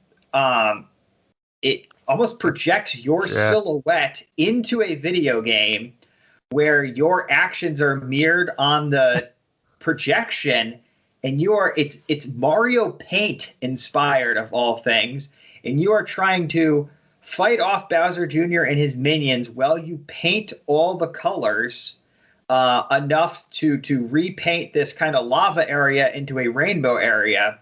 it almost projects your silhouette into a video game, where your actions are mirrored on the projection, and it's Mario Paint inspired of all things, and you are trying to fight off Bowser Jr. and his minions while you paint all the colors enough to repaint this kind of lava area into a rainbow area.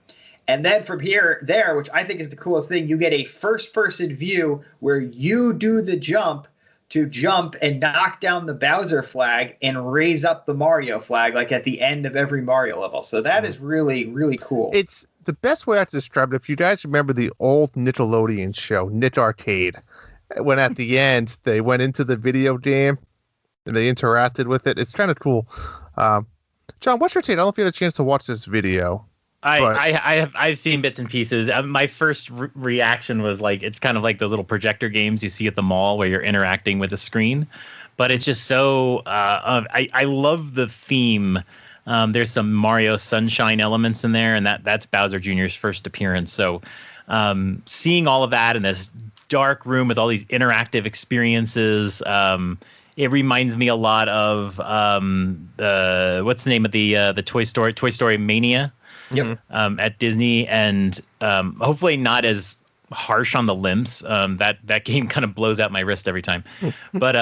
And then from there, which I think is the coolest thing, you get a first-person view where you do the jump and knock down the Bowser flag and raise up the Mario flag, like at the end of every Mario level. So that is really, really cool. It's the best way I have to describe it. If you guys remember the old Nickelodeon show, Nick Arcade, when at the end they went into the video game and they interacted with it. It's kind of cool. John, what's your take? I don't know if you had a chance to watch this video. I've seen bits and pieces. My first reaction was like, it's kind of like those little projector games you see at the mall where you're interacting with a screen, but it's just so I love the theme. There's some Mario Sunshine elements in there, and that's Bowser Jr.'s first appearance. So seeing all of that in this dark room with all these interactive experiences, it reminds me a lot of what's the name of the Toy Story Mania. Yep. At Disney, and hopefully not as harsh on the limbs. That game kind of blows out my wrist every time. But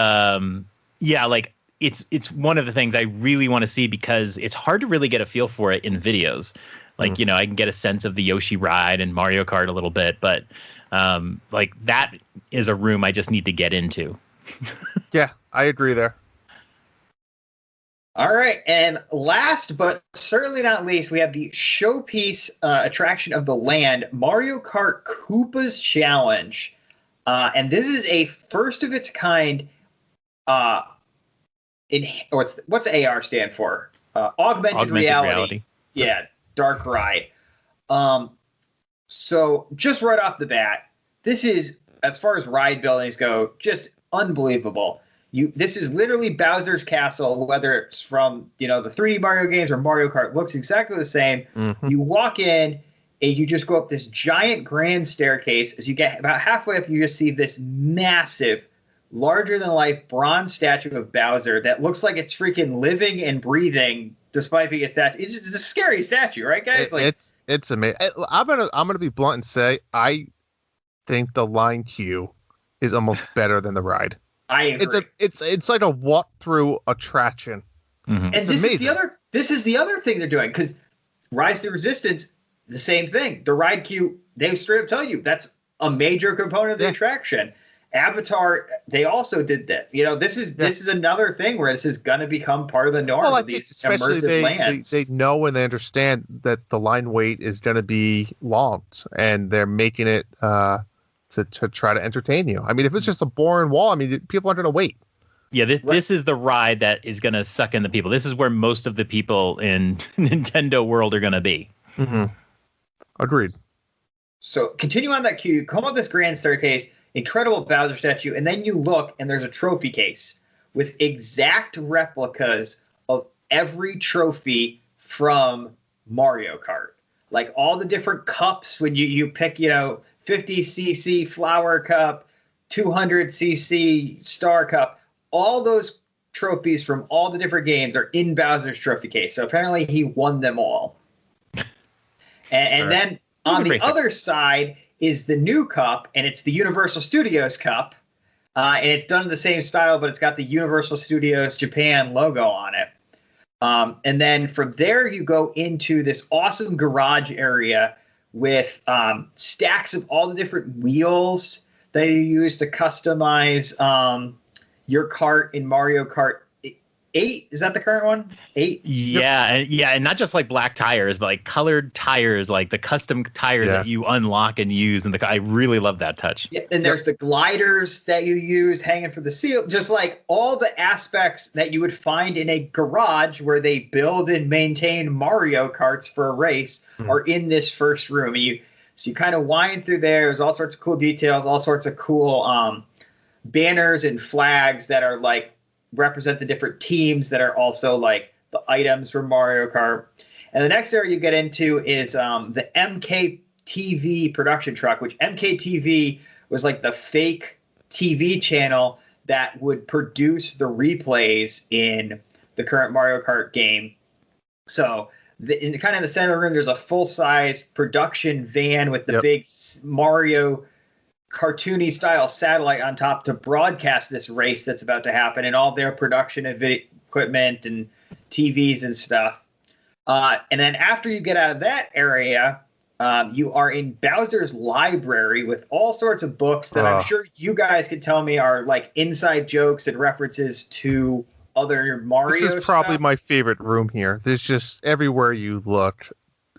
yeah, like it's one of the things I really want to see because it's hard to really get a feel for it in videos. Like, you know, I can get a sense of the Yoshi ride and Mario Kart a little bit, but like that is a room I just need to get into. Yeah, I agree there. All right, and last but certainly not least, we have the showpiece attraction of the land, Mario Kart Koopas Challenge. And this is a first of its kind. What's AR stand for? Augmented reality. Yeah, dark ride. So just right off the bat, this is, as far as ride buildings go, just unbelievable. This is literally Bowser's Castle, whether it's from, you know, the 3D Mario games or Mario Kart, looks exactly the same. You walk in and you just go up this giant grand staircase. As you get about halfway up, you just see this massive, larger than life bronze statue of Bowser that looks like it's freaking living and breathing despite being a statue. It's a scary statue, right, guys? It's amazing. I'm gonna be blunt and say I think the line queue is almost better than the ride. I agree. It's like a walk-through attraction. And this is the other thing they're doing, because Rise to the Resistance, the same thing. The ride queue, they straight up tell you that's a major component of the attraction. Avatar, they also did that. You know, this is another thing where this is going to become part of the norm of these immersive lands. They know and they understand that the line wait is going to be long, and they're making it to try to entertain you. I mean, if it's just a boring wall, I mean, people aren't going to wait. Yeah, this is the ride that is going to suck in the people. This is where most of the people in Nintendo world are going to be. Agreed. So continue on that queue, you come up this grand staircase, incredible Bowser statue, and then you look and there's a trophy case with exact replicas of every trophy from Mario Kart. Like all the different cups when you pick, you know, 50cc flower cup, 200cc star cup, all those trophies from all the different games are in Bowser's trophy case. So apparently he won them all. And then on the other side is the new cup, and it's the Universal Studios cup. And it's done in the same style, but it's got the Universal Studios Japan logo on it. And then from there, you go into this awesome garage area with stacks of all the different wheels that you use to customize your kart in Mario Kart 8. Is that the current one? 8? Yeah, and not just like black tires, but like colored tires, like the custom tires that you unlock and use. And I really love that touch. Yeah, and there's the gliders that you use hanging from the seal, just like all the aspects that you would find in a garage where they build and maintain Mario Karts for a race are in this first room. And you kind of wind through there. There's all sorts of cool details, all sorts of cool banners and flags that are like represent the different teams that are also like the items from Mario Kart. And the next area you get into is the MKTV production truck, which MKTV was like the fake TV channel that would produce the replays in the current Mario Kart game. So in kind of the center room, there's a full-size production van with the big Mario cartoony style satellite on top to broadcast this race that's about to happen, and all their production of equipment and TVs and stuff. And then after you get out of that area, you are in Bowser's library with all sorts of books that I'm sure you guys could tell me are like inside jokes and references to other Mario This is probably my favorite room here. There's just everywhere you look,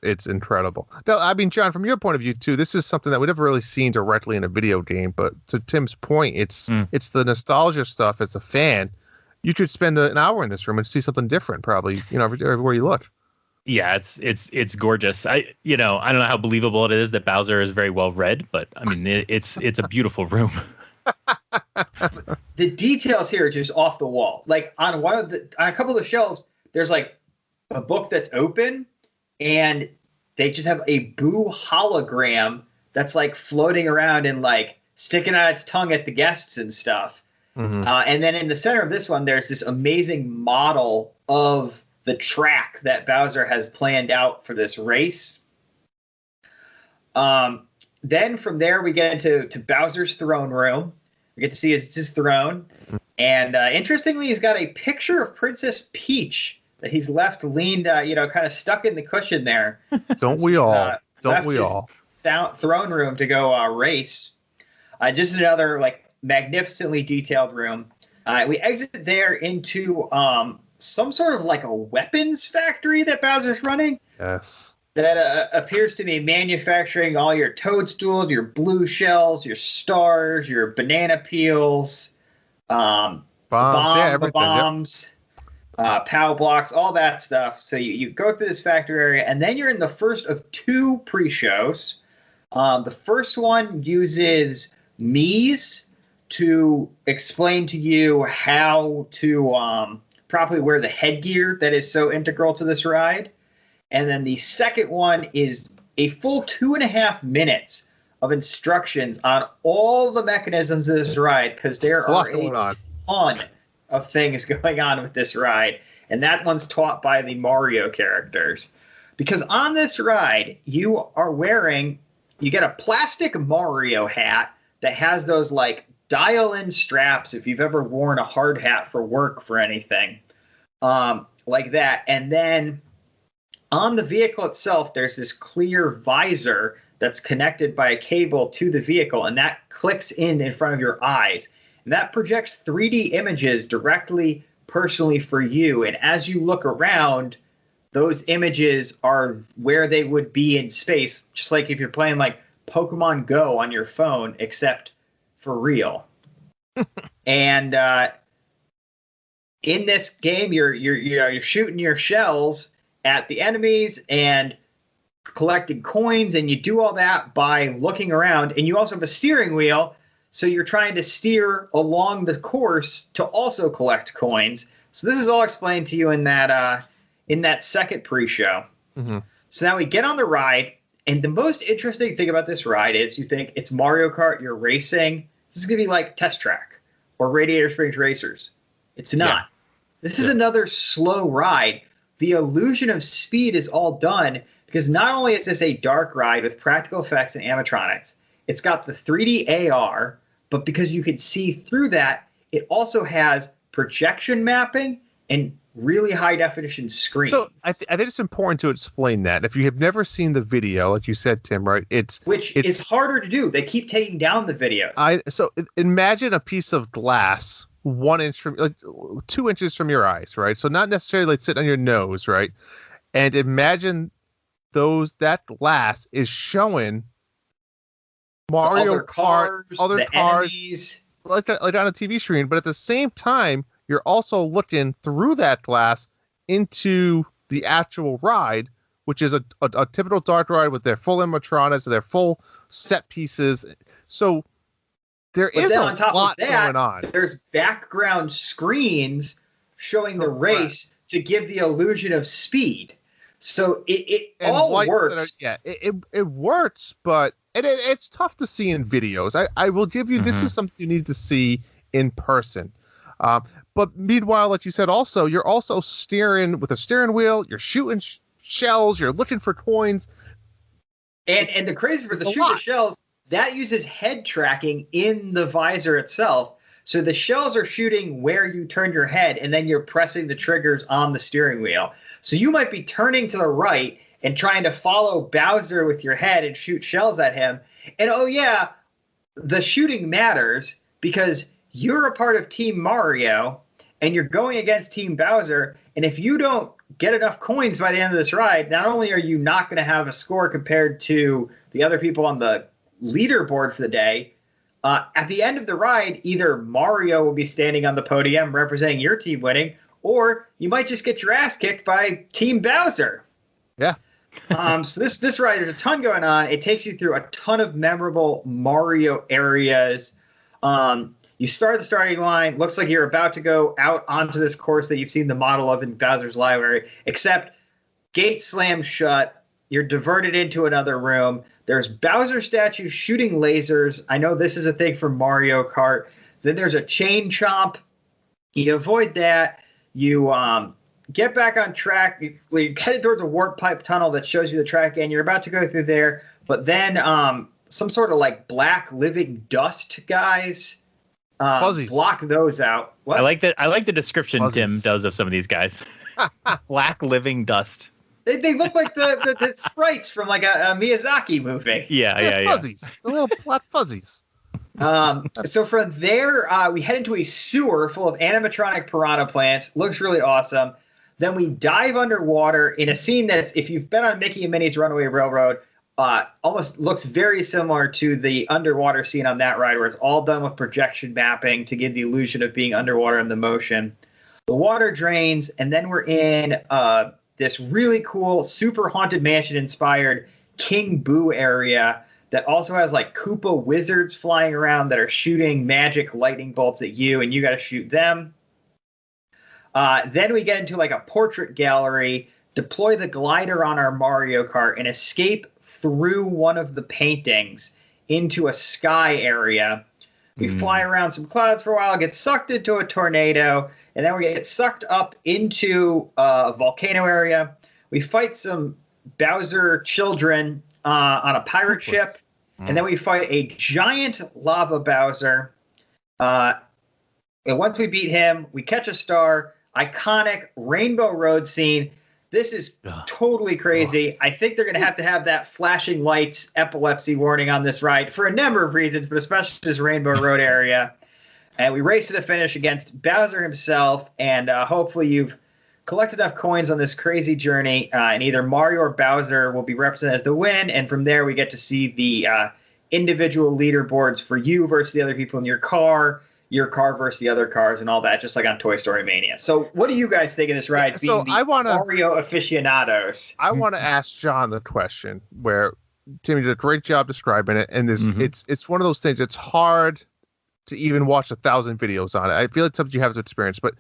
it's incredible. Now, I mean, John, from your point of view too, this is something that we never really seen directly in a video game. But to Tim's point, it's the nostalgia stuff. As a fan, you should spend an hour in this room and see something different. Probably, everywhere you look. Yeah, it's gorgeous. I don't know how believable it is that Bowser is very well read, but I mean, it's a beautiful room. The details here are just off the wall. Like on a couple of the shelves, there's like a book that's open, and they just have a Boo hologram that's like floating around and like sticking out its tongue at the guests and stuff. Mm-hmm. And then in the center of this one, there's this amazing model of the track that Bowser has planned out for this race. Then from there, we get into Bowser's throne room. We get to see his throne. And interestingly, he's got a picture of Princess Peach that he's left leaned, kind of stuck in the cushion there. Don't we all? Throne room to go race. Just another like magnificently detailed room. We exit there into some sort of like a weapons factory that Bowser's running. Yes. That appears to be manufacturing all your toadstools, your blue shells, your stars, your banana peels, bombs, POW blocks, all that stuff. So you go through this factory area, and then you're in the first of two pre-shows. The first one uses Mii's to explain to you how to properly wear the headgear that is so integral to this ride. And then the second one is a full 2.5 minutes of instructions on all the mechanisms of this ride, because there are a ton of things going on with this ride. And that one's taught by the Mario characters. Because on this ride, you get a plastic Mario hat that has those like dial-in straps if you've ever worn a hard hat for work for anything. Like that. And then on the vehicle itself, there's this clear visor that's connected by a cable to the vehicle, and that clicks in front of your eyes. And that projects 3D images directly, personally for you. And as you look around, those images are where they would be in space, just like if you're playing like Pokemon Go on your phone, except for real. And in this game, you're shooting your shells at the enemies and collecting coins, and you do all that by looking around. And you also have a steering wheel, so you're trying to steer along the course to also collect coins. So this is all explained to you in that second pre-show. Mm-hmm. So now we get on the ride, and the most interesting thing about this ride is you think it's Mario Kart, you're racing. This is gonna be like Test Track or Radiator Springs Racers. It's not. Yeah. This is another slow ride. The illusion of speed is all done because not only is this a dark ride with practical effects and animatronics, it's got the 3D AR, but because you can see through that, it also has projection mapping and really high definition screens. So I think it's important to explain that. If you have never seen the video, like you said, Tim, right? It's harder to do. They keep taking down the videos. So imagine a piece of glass 1 inch from, like 2 inches from your eyes, right? So not necessarily like sitting on your nose, right? And imagine that glass is showing Mario Kart, other cars, enemies, like on a TV screen, but at the same time, you're also looking through that glass into the actual ride, which is a typical dark ride with their full animatronics, their full set pieces. So there is a lot going on. There's background screens showing the race to give the illusion of speed. So it all works. It works, but it's tough to see in videos. I will give you, this is something you need to see in person. But meanwhile, like you said, also you're also steering with a steering wheel. You're shooting shells. You're looking for coins. And the crazy for the shooting shells, that uses head tracking in the visor itself. So the shells are shooting where you turn your head, and then you're pressing the triggers on the steering wheel. So you might be turning to the right and trying to follow Bowser with your head and shoot shells at him. And oh yeah, the shooting matters because you're a part of Team Mario, and you're going against Team Bowser. And if you don't get enough coins by the end of this ride, not only are you not going to have a score compared to the other people on the leaderboard for the day, at the end of the ride, either Mario will be standing on the podium representing your team winning, or you might just get your ass kicked by Team Bowser. Yeah. So this ride, there's a ton going on. It takes you through a ton of memorable Mario areas. You start at the starting line. Looks like you're about to go out onto this course that you've seen the model of in Bowser's Library, except gate slammed shut. You're diverted into another room. There's Bowser statues shooting lasers. I know this is a thing from Mario Kart. Then there's a chain chomp. You avoid that. You get back on track. You're headed towards a warp pipe tunnel that shows you the track, and you're about to go through there. But then some sort of like black living dust guys block those out. What? I like that. I like the description Fuzzies. Tim does of some of these guys. Black living dust. They look like the sprites from like a Miyazaki movie. Yeah. Fuzzies. The little black fuzzies. So from there, we head into a sewer full of animatronic piranha plants. Looks really awesome. Then we dive underwater in a scene that's, if you've been on Mickey and Minnie's Runaway Railroad, almost looks very similar to the underwater scene on that ride, where it's all done with projection mapping to give the illusion of being underwater in the motion. The water drains, and then we're in this really cool, super Haunted Mansion-inspired King Boo area that also has like Koopa wizards flying around that are shooting magic lightning bolts at you, and you got to shoot them. Then we get into like a portrait gallery, deploy the glider on our Mario Kart, and escape through one of the paintings into a sky area. We fly around some clouds for a while, get sucked into a tornado, and then we get sucked up into a volcano area. We fight some Bowser children on a pirate ship, and then we fight a giant lava Bowser. And once we beat him, we catch a star. Iconic Rainbow Road scene. This is totally crazy. I think they're going to have that flashing lights epilepsy warning on this ride for a number of reasons, but especially this Rainbow Road area. And we race to the finish against Bowser himself, and hopefully you've collected enough coins on this crazy journey, and either Mario or Bowser will be represented as the win, and from there we get to see the individual leaderboards for you versus the other people in your car versus the other cars, and all that, just like on Toy Story Mania. So what do you guys think of this ride, being Mario aficionados? I want to ask John the question, where Timmy did a great job describing it, and this it's one of those things, it's hard to even watch 1,000 videos on it. I feel it's something you have to experience, but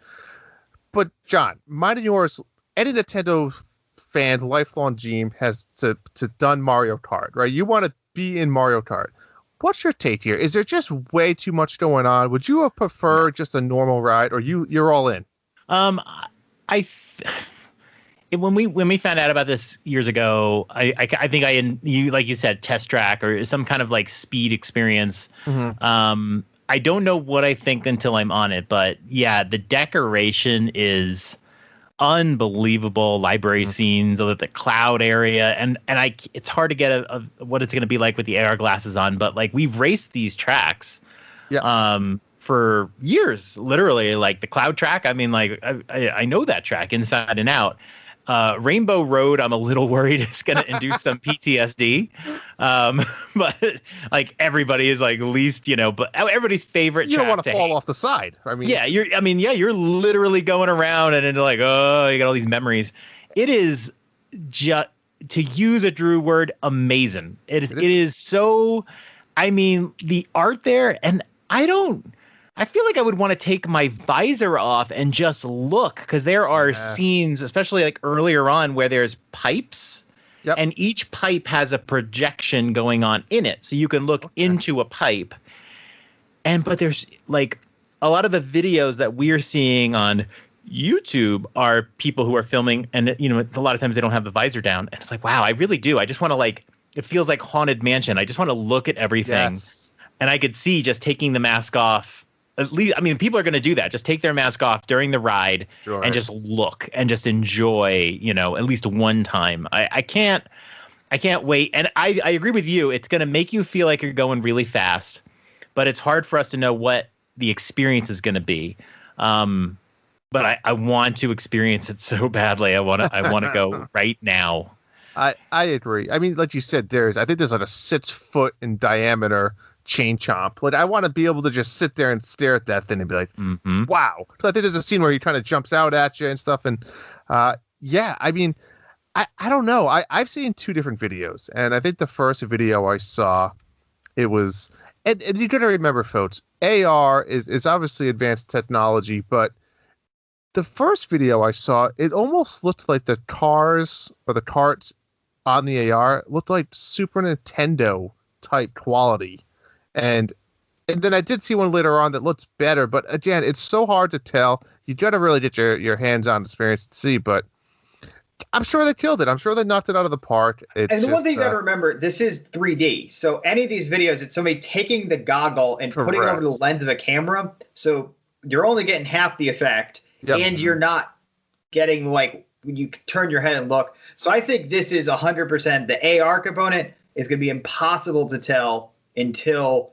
John, mine and yours, any Nintendo fan, lifelong dream has to done Mario Kart, right? You want to be in Mario Kart. What's your take here? Is there just way too much going on? Would you have preferred just a normal ride, or you're all in? When we found out about this years ago, I think you like you said, test track or some kind of like speed experience. I don't know what I think until I'm on it, but yeah, the decoration is unbelievable. Library scenes, the cloud area, and it's hard to get a what it's going to be like with the AR glasses on, but like we've raced these tracks for years, literally, like the cloud track. I mean, like I know that track inside and out. Rainbow Road, I'm a little worried it's going to induce some PTSD. But like everybody is like least, but everybody's favorite. You don't want to fall off the side. I mean, you're literally going around and into like, oh, you got all these memories. It is just, to use a Drew word, amazing. It is so, I mean, the art there, and I feel like I would want to take my visor off and just look, because there are scenes, especially like earlier on, where there's pipes, and each pipe has a projection going on in it, so you can look into a pipe. But there's like a lot of the videos that we're seeing on YouTube are people who are filming, and it's a lot of times they don't have the visor down, and it's like, wow, I really do. I just want to it feels like Haunted Mansion. I just want to look at everything, and I could see just taking the mask off. At least, I mean, people are going to do that. Just take their mask off during the ride and just look and just enjoy, at least one time. I can't wait. And I agree with you. It's going to make you feel like you're going really fast, but it's hard for us to know what the experience is going to be. but I want to experience it so badly. I want to go right now. I agree. I mean, like you said, I think there's like a 6 foot in diameter chain chomp. Like I want to be able to just sit there and stare at that thing and be like, wow. So I think there's a scene where he kind of jumps out at you and stuff. And yeah, I mean, I don't know. I've seen 2 different videos, and I think the first video I saw, it was, and you got to remember, folks, AR is obviously advanced technology, but the first video I saw, it almost looked like the cars or the carts on the AR looked like Super Nintendo type quality. And then I did see one later on that looks better, but again, it's so hard to tell. You got to really get your hands-on experience to see, but I'm sure they killed it. I'm sure they knocked it out of the park. And the one thing you got to remember, this is 3D. So any of these videos, it's somebody taking the goggle and putting it over the lens of a camera. So you're only getting half the effect, and you're not getting like when you turn your head and look. So I think this is 100%. The AR component is going to be impossible to tell until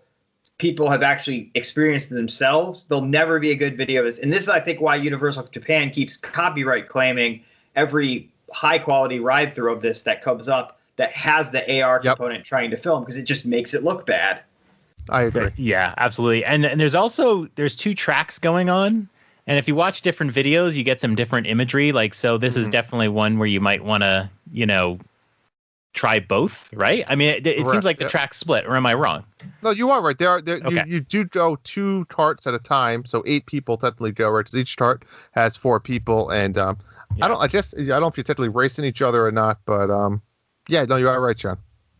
people have actually experienced it themselves. There'll never be a good video of this. And this is, I think, why Universal Japan keeps copyright claiming every high quality ride through of this that comes up that has the AR component trying to film, because it just makes it look bad. I agree. Yeah, absolutely. And there's 2 tracks going on. And if you watch different videos, you get some different imagery. Like, so this is definitely one where you might want to, try both, right? I mean, it seems like the track's split, or am I wrong? No, you are right. Okay. You do go 2 carts at a time, so 8 people technically go, right? Because each cart has 4 people, and I don't know if you're technically racing each other or not, but yeah, no, you are right, John.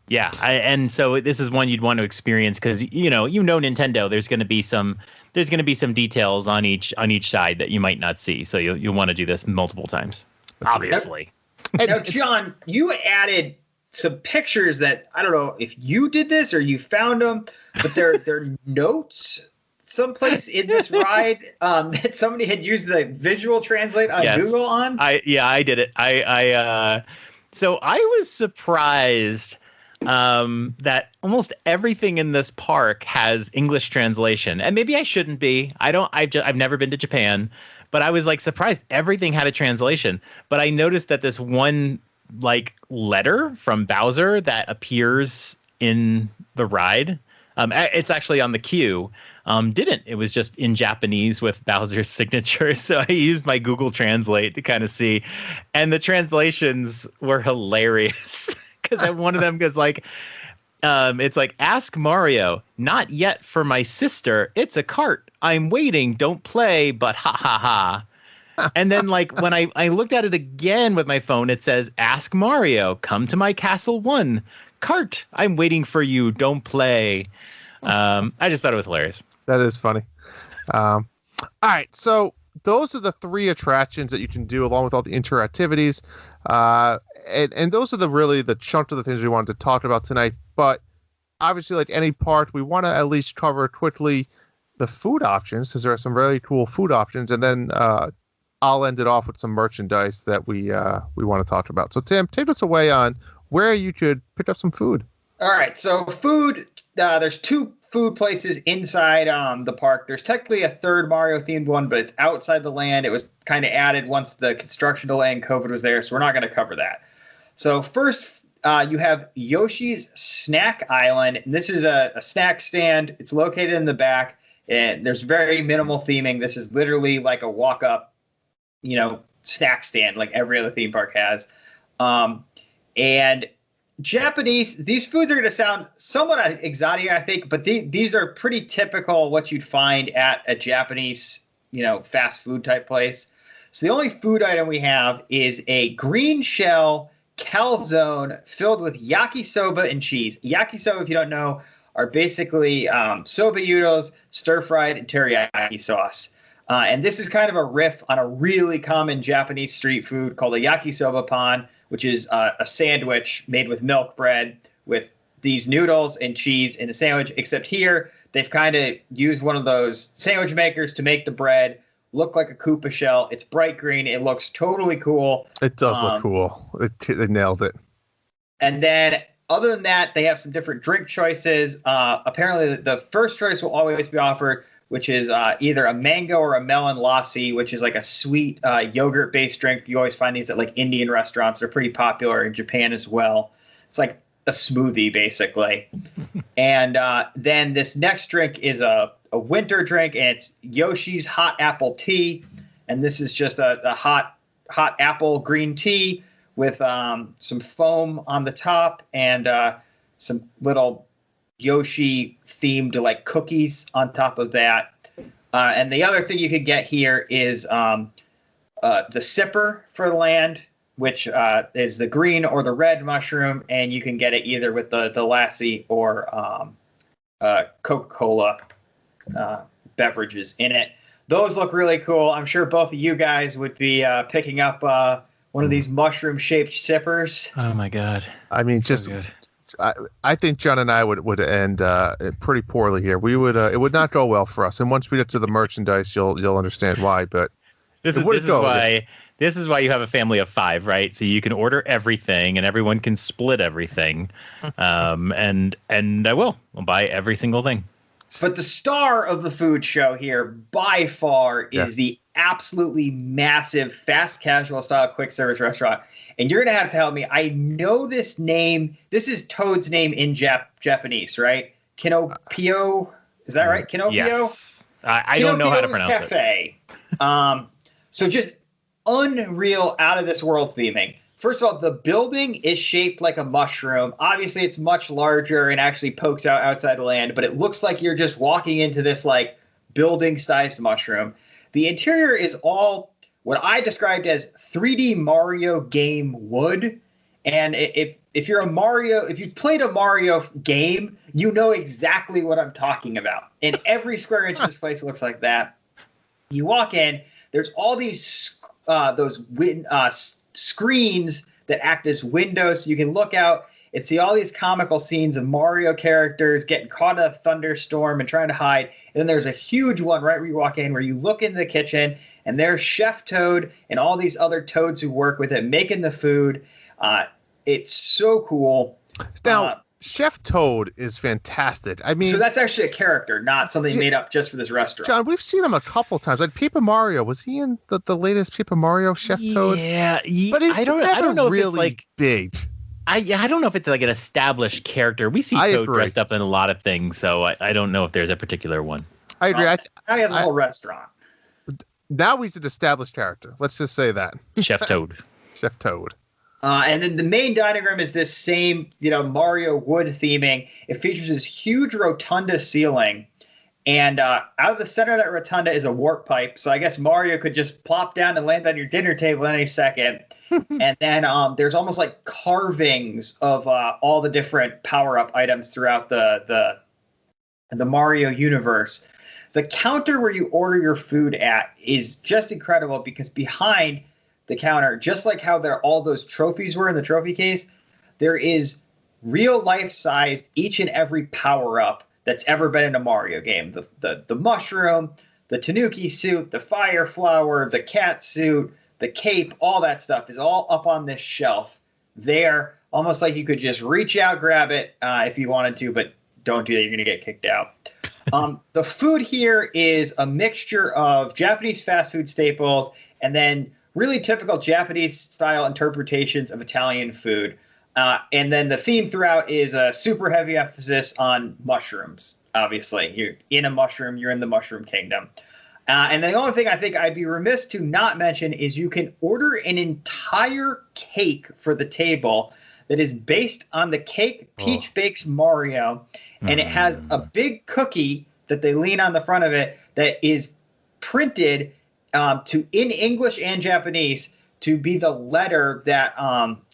Yeah, and so this is one you'd want to experience because you know Nintendo. There's going to be some details on each side that you might not see, so you'll want to do this multiple times, obviously. Now, John, you added some pictures that I don't know if you did this or you found them, but they're notes someplace in this ride that somebody had used the visual translate on Google on. I did it. So I was surprised that almost everything in this park has English translation, and maybe I shouldn't be. I've never been to Japan, but I was like surprised everything had a translation. But I noticed that this one like letter from Bowser that appears in the ride, it's actually on the queue. Didn't. It was just in Japanese with Bowser's signature. So I used my Google Translate to kind of see, and the translations were hilarious. Because one of them goes like, it's like, ask Mario, not yet for my sister. It's a cart. I'm waiting. Don't play, but ha ha ha. And then like when I looked at it again with my phone, it says, ask Mario, come to my castle 1. Cart. I'm waiting for you. Don't play. I just thought it was hilarious. That is funny. All right. So those are the 3 attractions that you can do along with all the interactivities. And those are the chunk of the things we wanted to talk about tonight. But obviously, like any park, we want to at least cover quickly the food options, because there are some really cool food options. And then I'll end it off with some merchandise that we want to talk about. So Tim, take us away on where you could pick up some food. All right. So food, there's 2 food places inside the park. There's technically a third Mario themed one, but it's outside the land. It was kind of added once the construction delay and COVID was there, so we're not going to cover that. So first, you have Yoshi's Snack Island, and this is a snack stand. It's located in the back, and there's very minimal theming. This is literally like a walk-up, snack stand like every other theme park has. And Japanese, these foods are going to sound somewhat exotic, I think, but these are pretty typical what you'd find at a Japanese, fast food type place. So the only food item we have is a green shell calzone filled with yakisoba and cheese. Yakisoba, if you don't know, are basically soba noodles stir-fried in teriyaki sauce. And this is kind of a riff on a really common Japanese street food called a yakisoba pan, which is a sandwich made with milk bread with these noodles and cheese in a sandwich, except here they've kind of used one of those sandwich makers to make the bread look like a Koopa shell. It's bright green. It looks totally cool. It does look cool. They nailed it. And then other than that, they have some different drink choices. Apparently, the first choice will always be offered which is either a mango or a melon lassi, which is like a sweet yogurt-based drink. You always find these at like Indian restaurants. They're pretty popular in Japan as well. It's like a smoothie, basically. And then this next drink is a winter drink, and it's Yoshi's hot apple tea. And this is just a hot apple green tea with some foam on the top and some little Yoshi-themed like cookies on top of that. And the other thing you could get here is the sipper for land, which is the green or the red mushroom, and you can get it either with the lassi or Coca-Cola beverages in it. Those look really cool. I'm sure both of you guys would be picking up one of these mushroom-shaped sippers. Oh my god! I mean, So just good. I think John and I would end pretty poorly here. We would it would not go well for us. And once we get to the merchandise, you'll understand why. But This it wouldn't is go, why this is why you have a family of 5, right? So you can order everything, and everyone can split everything. And I'll buy every single thing. But the star of the food show here, by far, is the absolutely massive fast casual style quick service restaurant. And you're going to have to help me. I know this name. This is Toad's name in Japanese, right? Kinopio. Is that right? Kinopio? Yes. I don't know how to pronounce Cafe. So just unreal, out of this world theming. First of all, the building is shaped like a mushroom. Obviously, it's much larger and actually pokes out outside the land, but it looks like you're just walking into this like building-sized mushroom. The interior is all what I described as 3D Mario game wood. And if you're if you've played a Mario game, you know exactly what I'm talking about. And every square inch of this place looks like that. You walk in, there's all these screens that act as windows, so you can look out and see all these comical scenes of Mario characters getting caught in a thunderstorm and trying to hide. And then there's a huge one right where you walk in where you look into the kitchen and there's Chef Toad and all these other toads who work with it making the food. It's so cool. Now, Chef Toad is fantastic. I mean, so that's actually a character, not something made up just for this restaurant. John, we've seen him a couple times. Like Paper Mario, was he in the latest Paper Mario Chef Toad? Yeah, but I don't know really if it's like big. I don't know if it's like an established character. We see Toad dressed up in a lot of things, so I don't know if there's a particular one. I agree. Now he has a whole restaurant. Now he's an established character. Let's just say that. Chef Toad. Chef Toad. And then the main dining room is this same, Mario wood theming. It features this huge rotunda ceiling. And out of the center of that rotunda is a warp pipe. So I guess Mario could just plop down and land on your dinner table any second. And then there's almost like carvings of all the different power-up items throughout the Mario universe. The counter where you order your food at is just incredible because behind the counter, just like how all those trophies were in the trophy case, there is real life-sized each and every power-up that's ever been in a Mario game. The mushroom, the Tanuki suit, the fire flower, the cat suit, the cape, all that stuff is all up on this shelf there, almost like you could just reach out, grab it if you wanted to, but don't do that. You're going to get kicked out. The food here is a mixture of Japanese fast food staples and then really typical Japanese style interpretations of Italian food. And then the theme throughout is a super heavy emphasis on mushrooms. Obviously, you're in a mushroom, you're in the mushroom kingdom. And the only thing I think I'd be remiss to not mention is you can order an entire cake for the table that is based on the cake Peach Bakes Mario. And it has a big cookie that they lean on the front of it that is printed in English and Japanese to be the letter that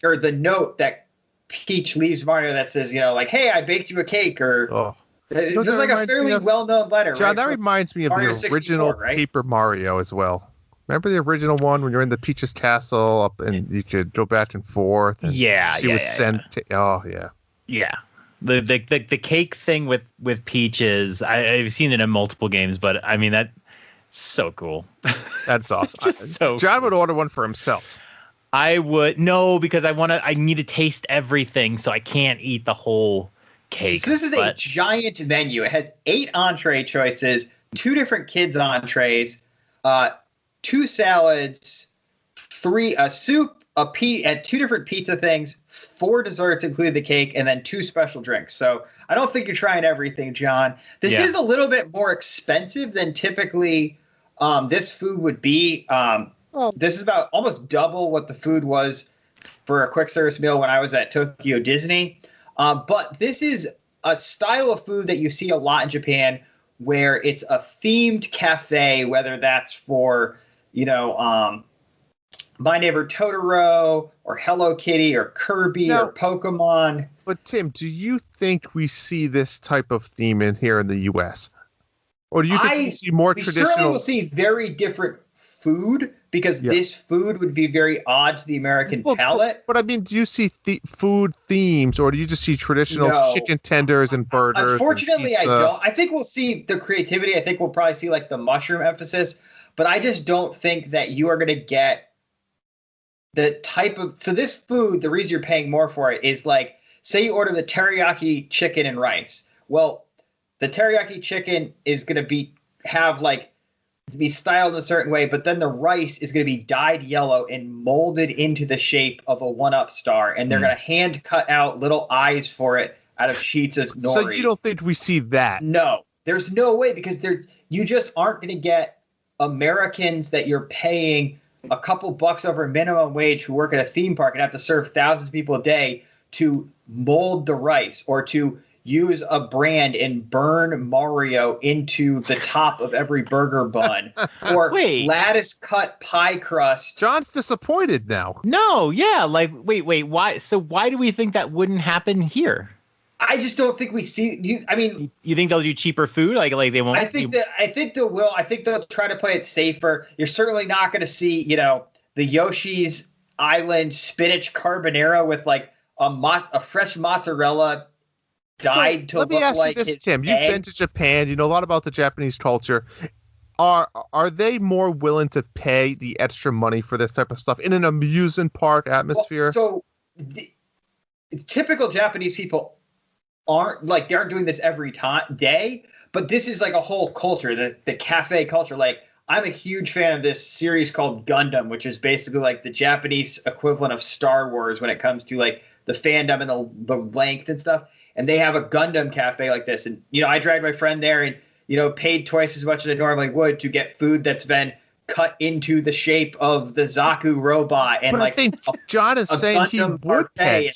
or the note that Peach leaves Mario that says, like, hey, I baked you a cake, or it's just like a fairly well-known letter. John, right? that reminds me of Mario the original 64, right? Paper Mario as well. Remember the original one when you're in the Peach's castle up and you could go back and forth? And she would send. Yeah. The cake thing with Peaches, I've seen it in multiple games, but I mean that's so cool. That's awesome. So John would order one for himself. I would because I need to taste everything, so I can't eat the whole cake. So this is a giant menu. It has 8 entree choices, 2 different kids entrees, 2 salads, 3 a soup, at 2 different pizza things, 4 desserts including the cake, and then 2 special drinks. So I don't think you're trying everything, John. This is a little bit more expensive than typically this food would be. This is about almost double what the food was for a quick service meal when I was at Tokyo Disney. But this is a style of food that you see a lot in Japan, where it's a themed cafe, whether that's for, My Neighbor Totoro or Hello Kitty or Kirby or Pokemon. But Tim, do you think we see this type of theme in here in the U.S.? Or do you think we see more traditional? We certainly will see very different food, because this food would be very odd to the American palate. But I mean, do you see food themes, or do you just see traditional chicken tenders and burgers? Unfortunately, I don't. I think we'll see the creativity. I think we'll probably see like the mushroom emphasis, but I just don't think that you are going to get the type of. So this food, the reason you're paying more for it is like, say you order the teriyaki chicken and rice. Well, the teriyaki chicken is going to be styled in a certain way, but then the rice is going to be dyed yellow and molded into the shape of a 1-up star, and they're going to hand cut out little eyes for it out of sheets of nori. So you don't think we see that? No, there's no way, because you just aren't going to get Americans that you're paying a couple bucks over minimum wage who work at a theme park and have to serve thousands of people a day to mold the rice, or to use a brand and burn Mario into the top of every burger bun, or lattice cut pie crust. John's disappointed now. No, yeah, wait, why? So why do we think that wouldn't happen here? I just don't think we see. You think they'll do cheaper food? Like they won't. I think they will. I think they'll try to play it safer. You're certainly not going to see, the Yoshi's Island spinach carbonara with like a fresh mozzarella dyed to look like. Let me ask you this, Tim. You've been to Japan. You know a lot about the Japanese culture. Are they more willing to pay the extra money for this type of stuff in an amusement park atmosphere? Well, so the typical Japanese people they aren't doing this every day, but this is like a whole culture, the cafe culture. Like, I'm a huge fan of this series called Gundam, which is basically like the Japanese equivalent of Star Wars when it comes to like the fandom and the length and stuff. And they have a Gundam cafe like this. And, I dragged my friend there and, paid twice as much as I normally would to get food that's been cut into the shape of the Zaku robot. And I think John is saying Gundam he would pay.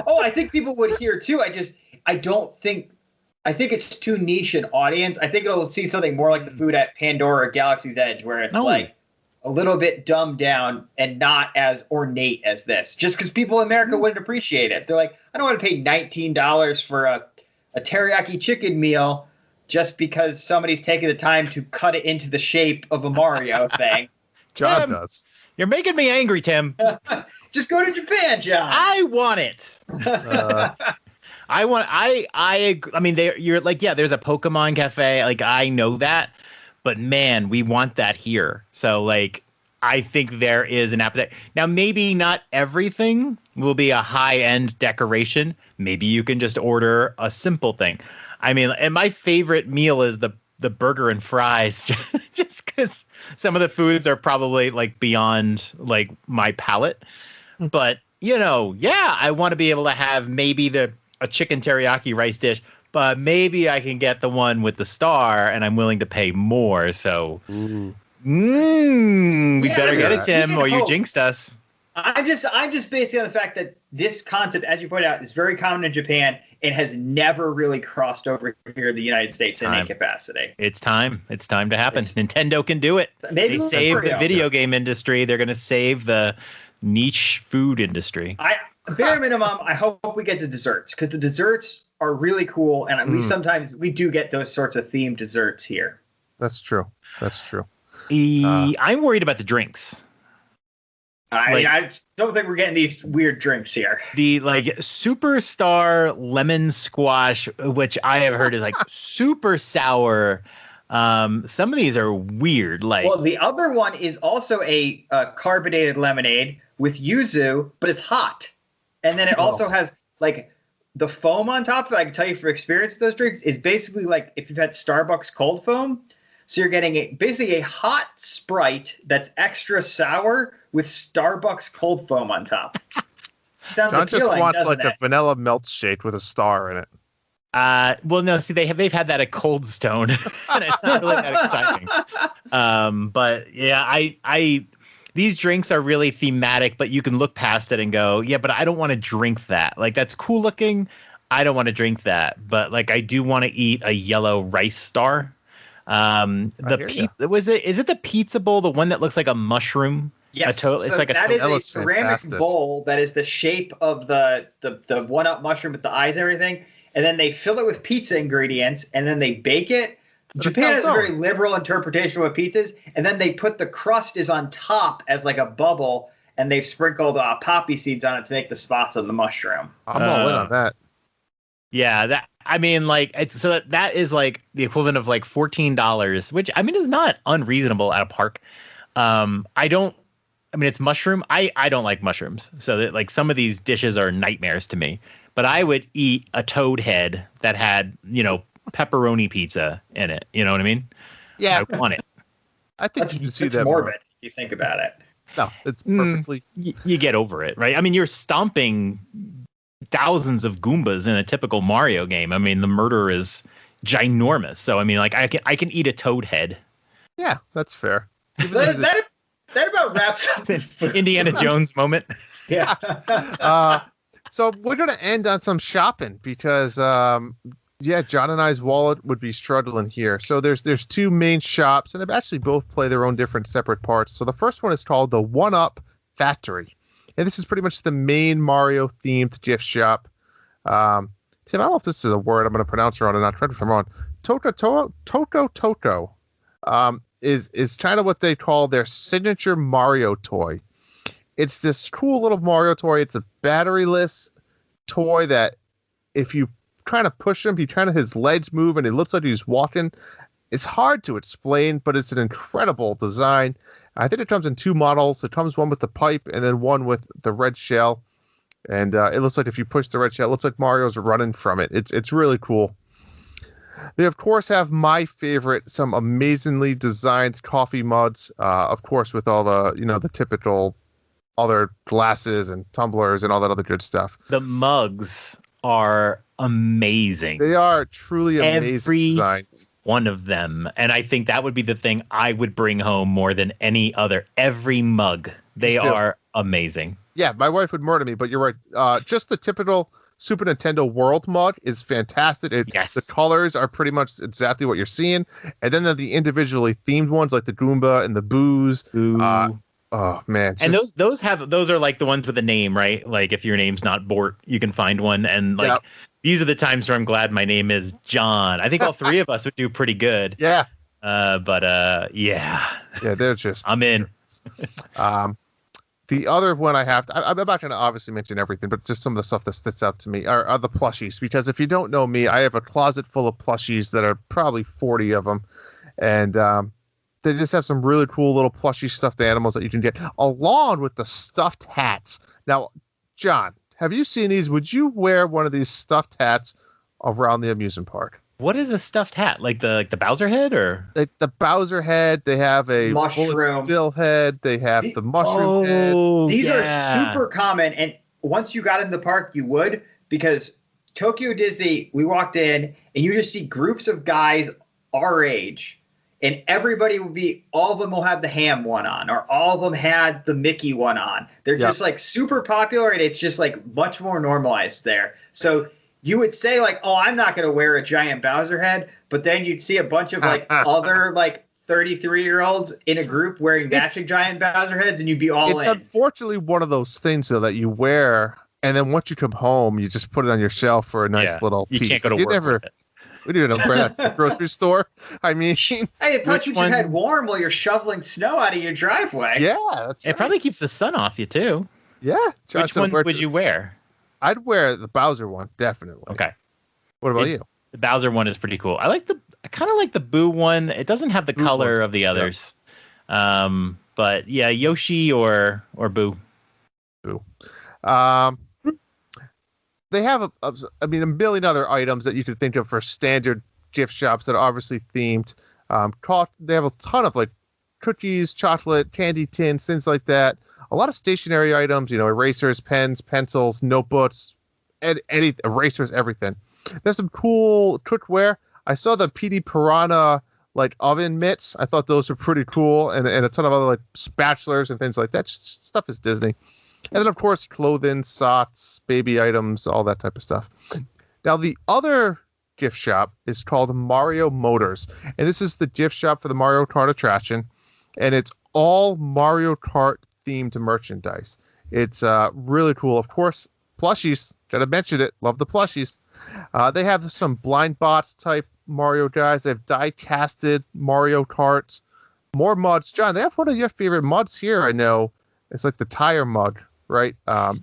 Oh, I think people would here too. I think it's too niche an audience. I think it'll see something more like the food at Pandora or Galaxy's Edge, where it's like a little bit dumbed down and not as ornate as this, just because people in America wouldn't appreciate it. They're like, I don't want to pay $19 for a teriyaki chicken meal just because somebody's taking the time to cut it into the shape of a Mario thing. Mean does. You're making me angry, Tim. Just go to Japan, John. I want it. You're like, there's a Pokemon cafe. Like, I know that, but man, we want that here. So like, I think there is an appetite. Now, maybe not everything will be a high-end decoration. Maybe you can just order a simple thing. I mean, and my favorite meal is the burger and fries, just because some of the foods are probably like beyond like my palate. But I want to be able to have maybe a chicken teriyaki rice dish, but maybe I can get the one with the star, and I'm willing to pay more. So, we better get it, Tim, or you jinxed us. I'm just basing on the fact that this concept, as you pointed out, is very common in Japan and has never really crossed over here in the United States in any capacity. It's time. It's time to happen. Nintendo can do it. Maybe they saved the video game industry. They're going to save the niche food industry. Bare minimum, I hope we get the desserts, because the desserts are really cool, and we sometimes we do get those sorts of themed desserts here. That's true. I'm worried about the drinks. I don't think we're getting these weird drinks here. The superstar lemon squash, which I have heard is like super sour. Some of these are weird. Well, the other one is also a carbonated lemonade with yuzu, but it's hot. And then it also has like the foam on top of it. I can tell you from experience with those drinks is basically like if you've had Starbucks cold foam. So you're getting basically a hot Sprite that's extra sour with Starbucks cold foam on top. Sounds John appealing, just wants doesn't like it? a vanilla milkshake with a star in it. Well, no, see, they've had that at Cold Stone, and it's not really that exciting. But yeah, I these drinks are really thematic, but you can look past it and go, yeah, but I don't want to drink that. Like, that's cool looking. I don't want to drink that, but like I do want to eat a yellow rice star. Is it the pizza bowl, the one that looks like a mushroom? Yes, it's like that is a was ceramic fantastic. bowl that is the shape of the 1-up mushroom with the eyes and everything, and then they fill it with pizza ingredients, and then they bake it. Japan has a very liberal interpretation of what pizza is, and then they put the crust is on top as like a bubble, and they've sprinkled poppy seeds on it to make the spots on the mushroom. I'm all in on that. Yeah, that is like the equivalent of like $14, which I mean is not unreasonable at a park. It's mushroom. I don't like mushrooms, so that like some of these dishes are nightmares to me. But I would eat a toad head that had pepperoni pizza in it. You know what I mean? Yeah, I want it. I think you can see It's that morbid more. if you think about it. No, it's perfectly. You get over it, right? I mean, you're stomping thousands of Goombas in a typical Mario game. I mean, the murder is ginormous. So I mean, like I can eat a toad head. Yeah, that's fair. So that about wraps up Indiana Jones moment. Yeah. So we're going to end on some shopping because, John and I's wallet would be struggling here. So there's two main shops, and they actually both play their own different separate parts. So the first one is called the 1-Up Factory, and this is pretty much the main Mario-themed gift shop. Tim, I don't know if this is a word I'm going to pronounce wrong or not. Correct me if I'm wrong. Toto is kind of what they call their signature Mario toy. It's this cool little Mario toy. It's a batteryless toy that if you kind of push him, his legs move and it looks like he's walking. It's hard to explain, but it's an incredible design. I think it comes in two models. It comes one with the pipe and then one with the red shell. And it looks like if you push the red shell, it looks like Mario's running from it. It's really cool. They, of course, have my favorite, some amazingly designed coffee mugs, of course, with all the, the typical other glasses and tumblers and all that other good stuff. The mugs are amazing. They are truly amazing Every designs. One of them. And I think that would be the thing I would bring home more than any other. Every mug. They are amazing. Yeah, my wife would murder me, but you're right. Just the typical Super Nintendo World mug is fantastic. Yes. The colors are pretty much exactly what you're seeing. And then the individually themed ones like the Goomba and the Boos. Oh man! And those are like the ones with a name, right? Like if your name's not Bort, you can find one. And like these are the times where I'm glad my name is John. I think all three of us would do pretty good. Yeah. Yeah, they're just. I'm in. The other one I'm not going to obviously mention everything, but just some of the stuff that sticks out to me are the plushies. Because if you don't know me, I have a closet full of plushies that are probably 40 of them, and they just have some really cool little plushy stuffed animals that you can get, along with the stuffed hats. Now, John, have you seen these? Would you wear one of these stuffed hats around the amusement park? What is a stuffed hat? Like the Bowser head, or the Bowser head? They have a mushroom Bill head. They have the mushroom head. These are super common, and once you got in the park, you would, because Tokyo Disney, we walked in and you just see groups of guys our age. And everybody all of them will have the ham one on, or all of them had the Mickey one on. They're just like super popular, and it's just like much more normalized there. So you would say like, oh, I'm not going to wear a giant Bowser head, but then you'd see a bunch of like other like 33-year-olds in a group wearing matching giant Bowser heads, and you'd be all in. It's unfortunately one of those things though that you wear, and then once you come home, you just put it on your shelf for a nice little piece. You can't go to work with it. We didn't wear that to the grocery store. I mean, hey, it puts your head warm while you're shoveling snow out of your driveway. Yeah, that's right. It probably keeps the sun off you too. Yeah. Which ones would you wear? I'd wear the Bowser one, definitely. Okay. What about you? The Bowser one is pretty cool. I kind of like the Boo one. It doesn't have the color of the others. Yeah. But yeah, Yoshi or Boo. Boo. They have a million other items that you could think of for standard gift shops that are obviously themed. They have a ton of like cookies, chocolate, candy tins, things like that. A lot of stationary items, erasers, pens, pencils, notebooks, erasers, everything. There's some cool cookware. I saw the PD Piranha like oven mitts. I thought those were pretty cool, and a ton of other like spatulas and things like that. Just stuff is Disney. And then of course clothing, socks, baby items, all that type of stuff. Now the other gift shop is called Mario Motors, and this is the gift shop for the Mario Kart attraction, and it's all Mario Kart themed merchandise. It's really cool. Of course, plushies. Gotta mention it. Love the plushies. They have some blind bots type Mario guys. They have die-casted Mario Karts. More muds. John, they have one of your favorite muds here, I know. It's like the tire mud, right?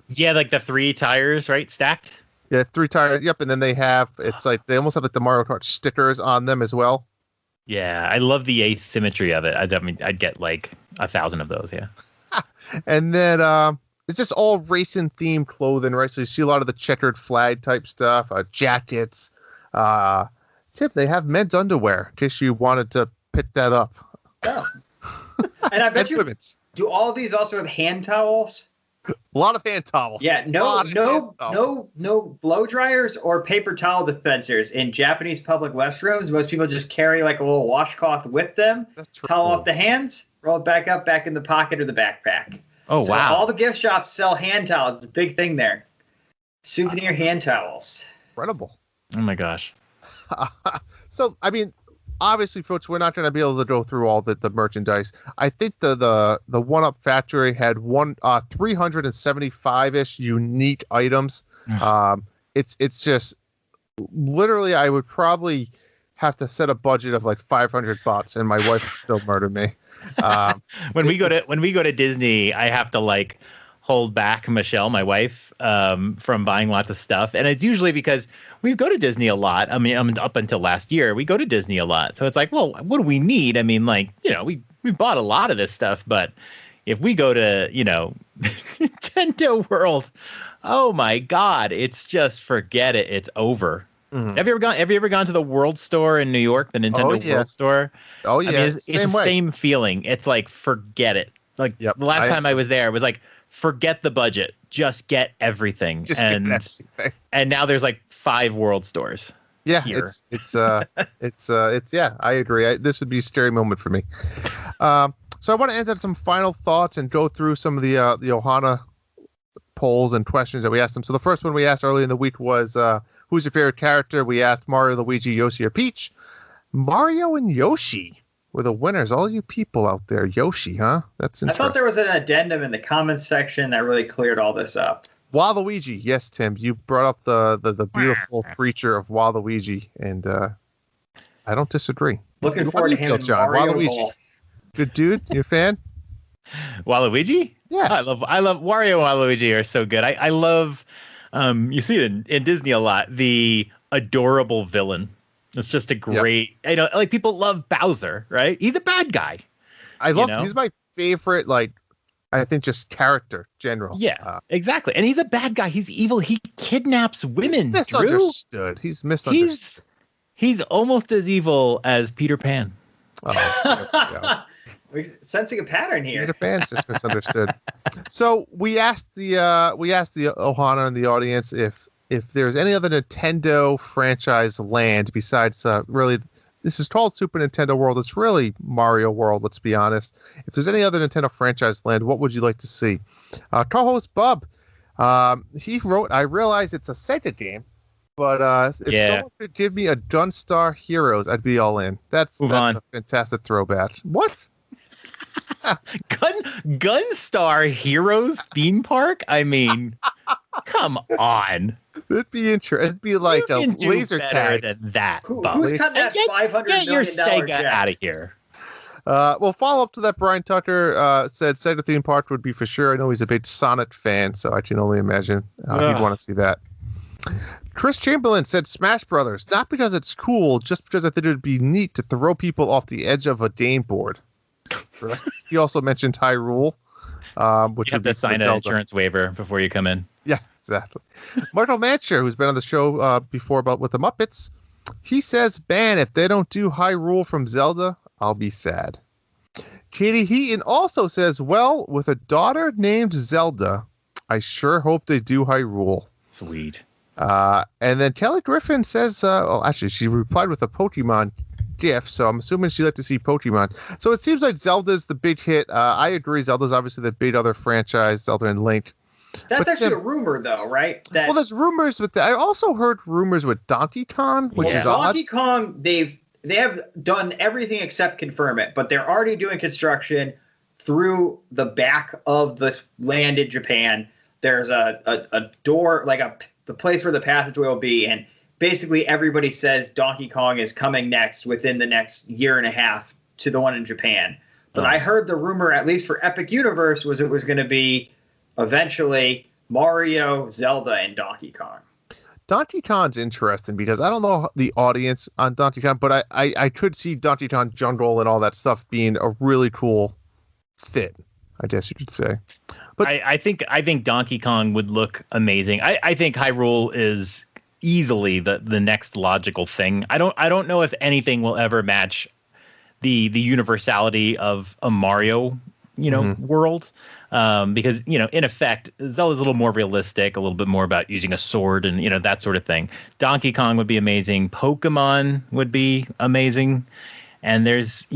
Yeah, like the 3 tires, right? Stacked? Yeah, 3 tires. Yep, and then they almost have like the Mario Kart stickers on them as well. Yeah, I love the asymmetry of it. I'd get like 1,000 of those, yeah. And then it's just all racing themed clothing, right? So you see a lot of the checkered flag type stuff, jackets. Tim, they have men's underwear in case you wanted to pick that up. Oh. And I bet you, do all of these also have hand towels? A lot of hand towels. Yeah, no blow dryers or paper towel dispensers in Japanese public restrooms. Most people just carry like a little washcloth with them, towel off the hands, roll it back up, back in the pocket or the backpack. Oh, so wow. All the gift shops sell hand towels. It's a big thing there. Souvenir hand towels. Incredible. Oh my gosh. So, I mean, obviously, folks, we're not going to be able to go through all the merchandise. I think the One Up Factory had 375-ish unique items. It's just literally, I would probably have to set a budget of like $500, and my wife would still murder me. When we go to Disney, I have to like hold back Michelle, my wife, from buying lots of stuff, and it's usually because we go to Disney a lot. I mean, up until last year, we go to Disney a lot. So it's like, well, what do we need? I mean, like, we bought a lot of this stuff, but if we go to, Nintendo World, oh my God, it's just forget it. It's over. Mm-hmm. Have you ever gone to the World Store in New York, the Nintendo World Store? Oh yeah, I mean, it's the same feeling. It's like forget it. Like the last time I was there, it was like forget the budget, just get everything. And now there's like 5 World Stores. Yeah, here. it's yeah, I agree. This would be a scary moment for me. So I want to end on some final thoughts and go through some of the Ohana polls and questions that we asked them. So the first one we asked earlier in the week was, who's your favorite character? We asked Mario, Luigi, Yoshi, or Peach. Mario and Yoshi were the winners. All you people out there, Yoshi, huh? That's interesting. I thought there was an addendum in the comments section that really cleared all this up. Waluigi, yes, Tim. You brought up the beautiful creature of Waluigi, and I don't disagree. Looking forward to him in Mario Golf. Good dude. You a fan? Waluigi? Yeah. I love Wario and Waluigi are so good. I love you see it in Disney a lot, the adorable villain. It's just a great like people love Bowser, right? He's a bad guy. He's my favorite, like, I think just character general. Yeah, exactly. And he's a bad guy. He's evil. He kidnaps women. Misunderstood. He's misunderstood. He's almost as evil as Peter Pan. Oh, we're sensing a pattern here. Peter Pan's just misunderstood. So we asked the Ohana in the audience if there's any other Nintendo franchise land besides really. This is called Super Nintendo World. It's really Mario World, let's be honest. If there's any other Nintendo franchise land, what would you like to see? Co-host Bub, he wrote, I realize it's a Sega game, but if someone could give me a Gunstar Heroes, I'd be all in. That's a fantastic throwback. What? Gunstar Heroes theme park? I mean, come on. It'd be interesting. It'd be like a laser tag. Than that. Who's cutting that $500 million Get your Sega check? out of here. Well, follow up to that, Brian Tucker said Sega theme park would be for sure. I know he's a big Sonic fan, so I can only imagine he'd want to see that. Chris Chamberlain said Smash Brothers, not because it's cool, just because I think it would be neat to throw people off the edge of a game board. He also mentioned Hyrule, which you have to sign an insurance waiver before you come in. Yeah, exactly. Marco Mancher, who's been on the show before with the Muppets, He says, "Man, if they don't do Hyrule from Zelda, I'll be sad." Katie Heaton also says, "Well, with a daughter named Zelda, I sure hope they do Hyrule." Sweet. And then Kelly Griffin says, well, actually, she replied with a Pokemon GIF, so I'm assuming she'd like to see Pokemon. So it seems like Zelda's the big hit. I agree. Zelda's obviously the big other franchise, Zelda and Link. That's actually a rumor, though, right? Well, there's rumors with that. I also heard rumors with Donkey Kong, which is odd. Donkey Kong, they have done everything except confirm it, but they're already doing construction through the back of this land in Japan. There's a door, like the place where the passageway will be, and basically everybody says Donkey Kong is coming next within the next year and a half to the one in Japan. But I heard the rumor, at least for Epic Universe, was it was going to be eventually Mario, Zelda, and Donkey Kong. Donkey Kong's interesting because I don't know the audience on Donkey Kong, but I could see Donkey Kong Jungle and all that stuff being a really cool fit, I guess you could say. But I think Donkey Kong would look amazing. I think Hyrule is easily the next logical thing. I don't know if anything will ever match the universality of a Mario, world. Because, in effect, Zelda's a little more realistic, a little bit more about using a sword and, that sort of thing. Donkey Kong would be amazing. Pokemon would be amazing. And there's,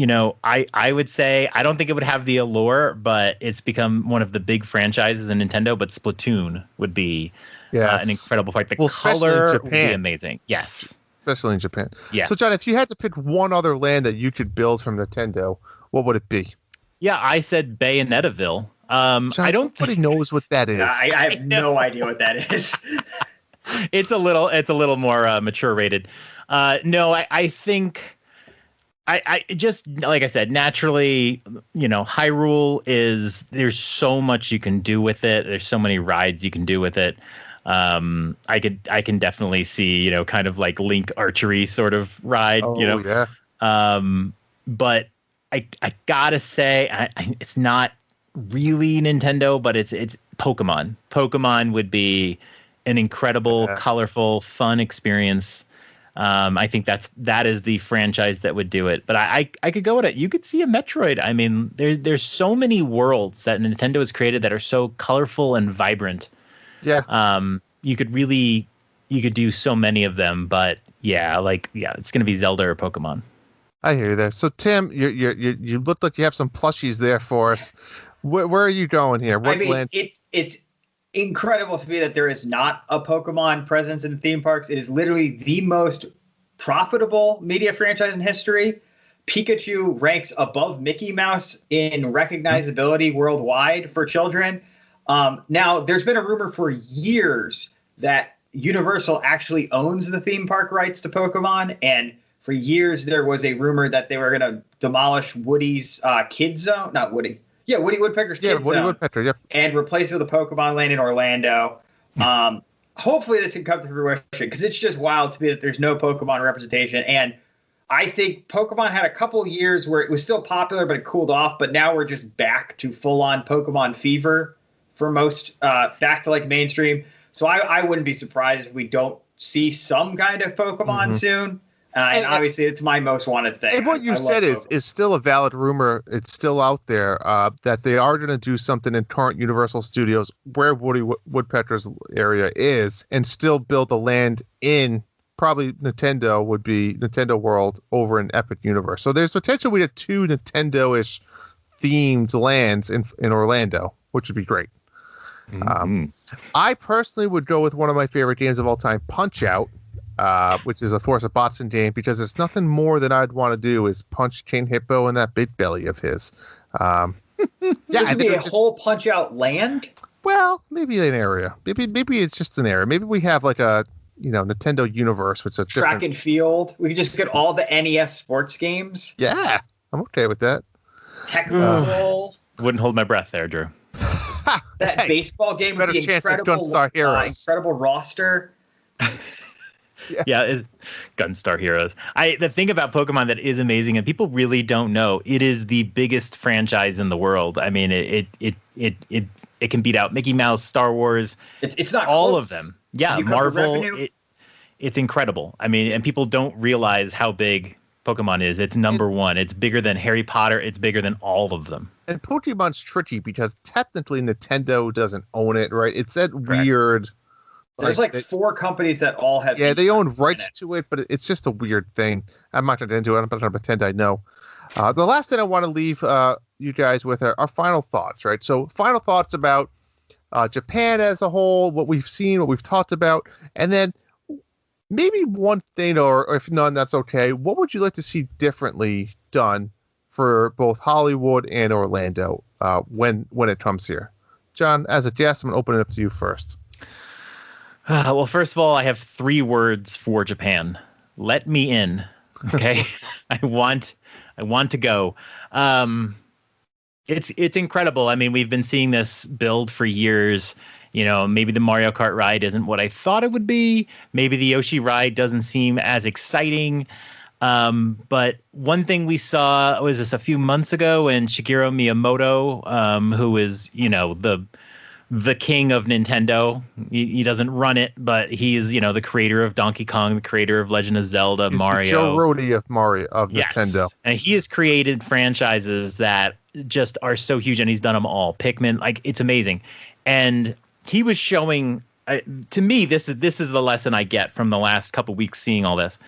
I would say, I don't think it would have the allure, but it's become one of the big franchises in Nintendo. But Splatoon would be an incredible part. The color would be amazing. Yes. Especially in Japan. Yeah. So, John, if you had to pick one other land that you could build from Nintendo, what would it be? Yeah, I said Bayonetaville. John, I don't. Nobody knows what that is. I have no idea what that is. It's a little more mature rated. No, I think. I just, like I said, naturally, Hyrule there's so much you can do with it. There's so many rides you can do with it. I can definitely see, kind of like Link archery sort of ride, Yeah. But I gotta say, it's not really Nintendo, but it's Pokemon. Pokemon would be an incredible, colorful, fun experience. I think that is the franchise that would do it. But I could go with it. You could see a Metroid. I mean, there's so many worlds that Nintendo has created that are so colorful and vibrant. Yeah. You could do so many of them. But it's gonna be Zelda or Pokemon. I hear you there. So Tim, you look like you have some plushies there for us. Where are you going here? What land? It's incredible to me that there is not a Pokemon presence in the theme parks. It is literally the most profitable media franchise in history. Pikachu ranks above Mickey Mouse in recognizability worldwide for children. Now, there's been a rumor for years that Universal actually owns the theme park rights to Pokemon, and for years there was a rumor that they were going to demolish Woody's Kids Zone. Not Woody. Yeah, Woody Woodpecker's Kids Zone. Woodpecker, yep. And replace it with a Pokemon Land in Orlando. Hopefully this can come to fruition, because it's just wild to me that there's no Pokemon representation. And I think Pokemon had a couple years where it was still popular, but it cooled off. But now we're just back to full-on Pokemon fever for most, back to like mainstream. So I wouldn't be surprised if we don't see some kind of Pokemon soon. And obviously, it's my most wanted thing. And what you said is still a valid rumor. It's still out there that they are going to do something in current Universal Studios where Woody Woodpecker's area is, and still build the land in probably Nintendo World over in Epic Universe. So there's potential we get 2 Nintendo-ish themed lands in Orlando, which would be great. I personally would go with one of my favorite games of all time, Punch-Out. Which is, of course, a Boston game, because there's nothing more that I'd want to do is punch King Hippo in that big belly of his. This would be a whole Punch-Out land? Well, maybe an area. Maybe it's just an area. Maybe we have like a Nintendo Universe, which is a track and field. We could just get all the NES sports games. Yeah, I'm okay with that. Technical. Wouldn't hold my breath there, Drew. That baseball game with the incredible roster. Yeah, Gunstar Heroes. The thing about Pokemon that is amazing, and people really don't know, it is the biggest franchise in the world. I mean, it can beat out Mickey Mouse, Star Wars. It's not all close. of them. Yeah, Marvel. it's incredible. I mean, and people don't realize how big Pokemon is. It's number one. It's bigger than Harry Potter. It's bigger than all of them. And Pokemon's tricky because technically Nintendo doesn't own it, right? It's that weird. There's like 4 companies that all have. Yeah, they own rights to it, but it's just a weird thing. I'm not going to get into it. I'm not going to pretend I know. The last thing I want to leave you guys with are our final thoughts, right? So final thoughts about Japan as a whole, what we've seen, what we've talked about, and then maybe one thing, or if none, that's okay. What would you like to see differently done for both Hollywood and Orlando when it comes here? John, as a guest, I'm going to open it up to you first. Well, first of all, I have 3 words for Japan. Let me in. Okay. I want to go. It's incredible. I mean, we've been seeing this build for years. You know, maybe the Mario Kart ride isn't what I thought it would be. Maybe the Yoshi ride doesn't seem as exciting. But one thing we saw was this a few months ago when Shigeru Miyamoto, who is, you know, the king of Nintendo. He doesn't run it, but he is, you know, the creator of Donkey Kong, the creator of Legend of Zelda, He's Mario. The Joe Rody of Mario of yes. Nintendo. And he has created franchises that just are so huge, and he's done them all. Pikmin, like, it's amazing. And he was showing, to me, this is the lesson I get from the last couple weeks seeing all this,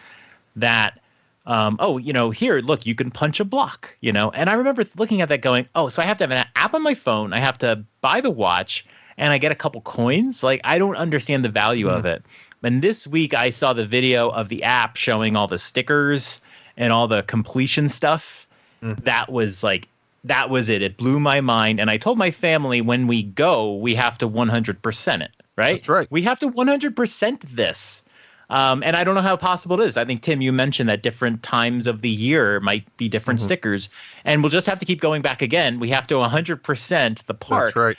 that you know, here, look, you can punch a block, you know. And I remember looking at that going, oh, so I have to have an app on my phone. I have to buy the watch, and I get a couple coins. Like, I don't understand the value of it. And this week I saw the video of the app showing all the stickers and all the completion stuff. That was it. It blew my mind. And I told my family, when we go, we have to 100% it, right? That's right. We have to 100% this. And I don't know how possible it is. I think, Tim, you mentioned that different times of the year might be different stickers. And we'll just have to keep going back again. We have to 100% the park. That's right.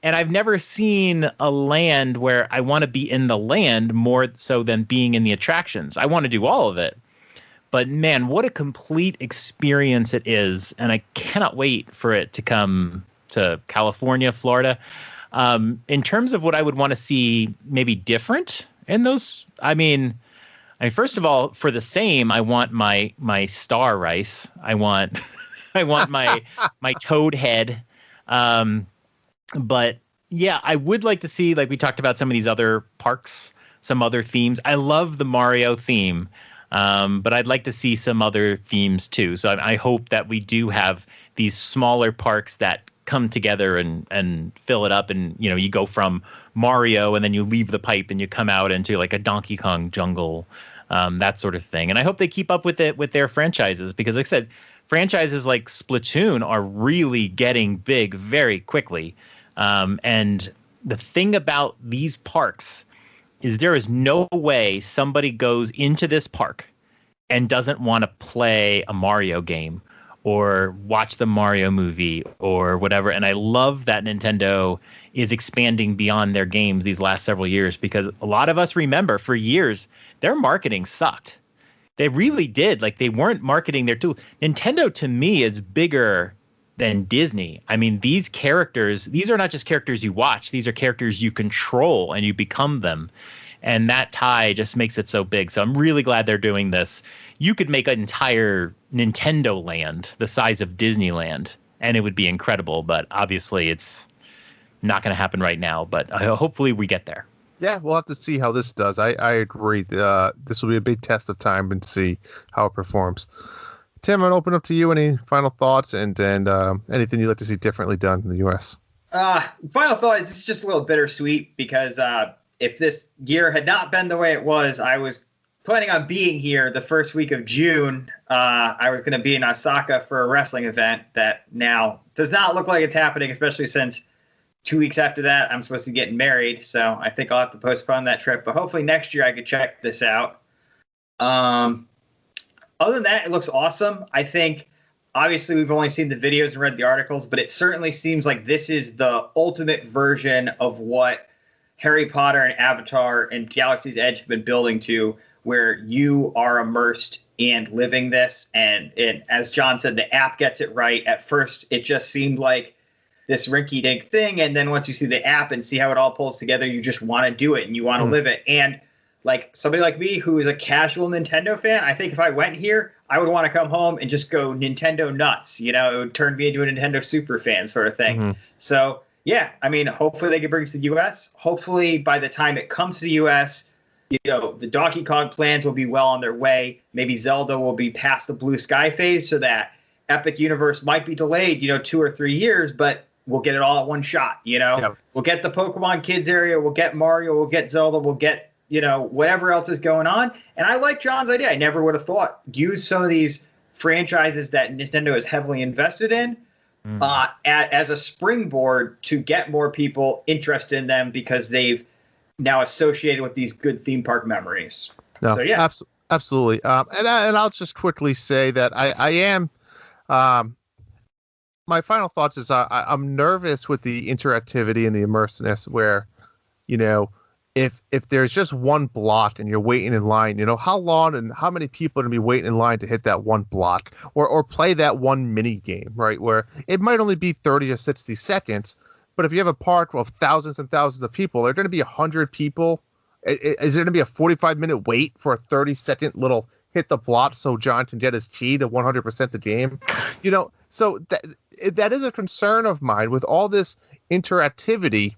And I've never seen a land where I want to be in the land more so than being in the attractions. I want to do all of it. But, man, what a complete experience it is. And I cannot wait for it to come to California, Florida. In terms of what I would want to see maybe different in those, I mean, first of all, for the same, I want my star rice. I want my toad head. But yeah, I would like to see, like we talked about, some of these other parks, some other themes. I love the Mario theme, but I'd like to see some other themes too. So I hope that we do have these smaller parks that come together and fill it up. And, you know, you go from Mario and then you leave the pipe and you come out into like a Donkey Kong jungle, that sort of thing. And I hope they keep up with it with their franchises, because like I said, franchises like Splatoon are really getting big very quickly. And the thing about these parks is there is no way somebody goes into this park and doesn't want to play a Mario game or watch the Mario movie or whatever. And I love that Nintendo is expanding beyond their games these last several years, because a lot of us remember for years their marketing sucked. They really did. Like, they weren't marketing their tool. Nintendo, to me, is bigger than Disney. I mean, these characters, these are not just characters you watch. These are characters you control and you become them. And that tie just makes it so big. So I'm really glad they're doing this. You could make an entire Nintendo land the size of Disneyland, and it would be incredible. But obviously, it's not going to happen right now. But hopefully we get there. Yeah, we'll have to see how this does. I agree. This will be a big test of time and see how it performs. Tim, I'm going to open up to you. Any final thoughts and anything you'd like to see differently done in the U.S.? Final thought is, it's just a little bittersweet, because if this year had not been the way it was, I was planning on being here the first week of June. I was going to be in Osaka for a wrestling event that now does not look like it's happening, especially since 2 weeks after that, I'm supposed to be getting married. So I think I'll have to postpone that trip. But hopefully next year I could check this out. Other than that, it looks awesome. I think, obviously, we've only seen the videos and read the articles, but it certainly seems like this is the ultimate version of what Harry Potter and Avatar and Galaxy's Edge have been building to, where you are immersed and living this. And as John said, the app gets it right. At first, it just seemed like this rinky-dink thing, and then once you see the app and see how it all pulls together, you just want to do it and you want to live it. And like somebody like me who is a casual Nintendo fan, I think if I went here, I would want to come home and just go Nintendo nuts. You know, it would turn me into a Nintendo super fan sort of thing. Mm-hmm. So, yeah, I mean, hopefully they can bring it to the U.S. Hopefully by the time it comes to the U.S., you know, the Donkey Kong plans will be well on their way. Maybe Zelda will be past the blue sky phase so that Epic Universe might be delayed, 2 or 3 years, but we'll get it all at one shot, Yep. We'll get the Pokemon Kids area, we'll get Mario, we'll get Zelda, we'll get, whatever else is going on. And I like John's idea. I never would have thought use some of these franchises that Nintendo is heavily invested in as a springboard to get more people interested in them because they've now associated with these good theme park memories. No, so, yeah. Absolutely. And I'll just quickly say that I am my final thoughts is I'm nervous with the interactivity and the immersiveness where, if there's just one block and you're waiting in line, how long and how many people are going to be waiting in line to hit that one block or play that one mini game, right? Where it might only be 30 or 60 seconds, but if you have a park of thousands and thousands of people, there are going to be 100 people. Is there going to be a 45-minute wait for a 30-second little hit the block so John can get his key to 100% the game? So that is a concern of mine with all this interactivity.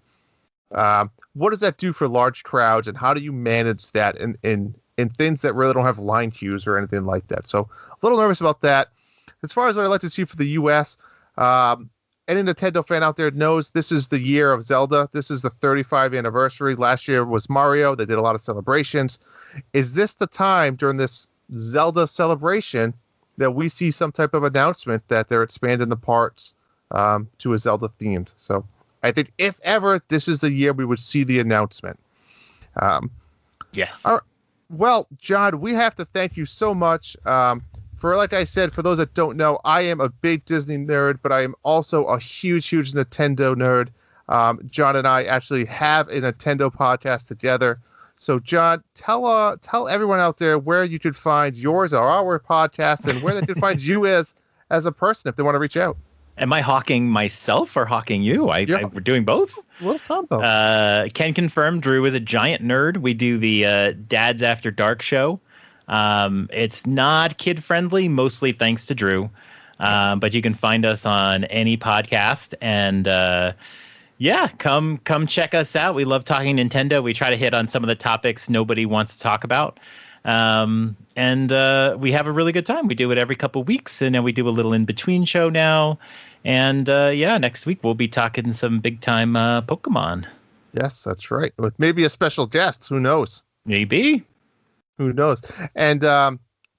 What does that do for large crowds, and how do you manage that in things that really don't have line cues or anything like that? So a little nervous about that. As far as what I'd like to see for the U.S., any Nintendo fan out there knows this is the year of Zelda. This is the 35th anniversary. Last year was Mario. They did a lot of celebrations. Is this the time during this Zelda celebration that we see some type of announcement that they're expanding the parts to a Zelda themed? So I think if ever, this is the year we would see the announcement. Yes. All right. Well, John, we have to thank you so much. Like I said, for those that don't know, I am a big Disney nerd, but I am also a huge Nintendo nerd. John and I actually have a Nintendo podcast together. So, John, tell everyone out there where you could find yours or our podcast and where they can find you as a person if they want to reach out. Am I hawking myself or hawking you? We're doing both. A little combo. Can confirm Drew is a giant nerd. We do the Dads After Dark show. It's not kid friendly, mostly thanks to Drew. But you can find us on any podcast and come check us out. We love talking Nintendo. We try to hit on some of the topics nobody wants to talk about. And we have a really good time. We do it every couple weeks, and then we do a little in-between show now. And next week we'll be talking some big-time Pokemon. Yes, that's right. With maybe a special guest. Who knows? Maybe. Who knows? And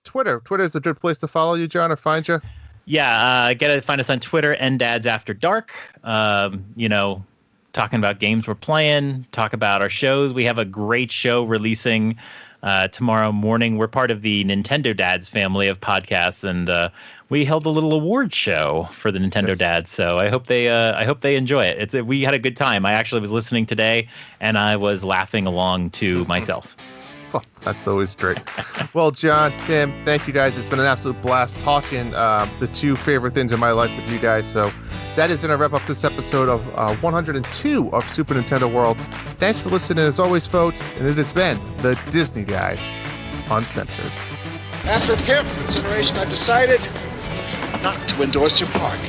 Twitter. Twitter is a good place to follow you, John, or find you. Yeah, find us on Twitter and Dads After Dark. Talking about games we're playing, talk about our shows. We have a great show releasing tomorrow morning. We're part of the Nintendo Dads family of podcasts, and we held a little award show for the Nintendo Dads. So I hope they enjoy it. We had a good time. I actually was listening today, and I was laughing along to myself. Oh, that's always great. Well, John, Tim, thank you guys. It's been an absolute blast talking the two favorite things in my life with you guys. So that is going to wrap up this episode of 102 of Super Nintendo World. Thanks for listening as always, folks. And it has been the Disney Guys Uncensored. After careful consideration, I've decided not to endorse your park.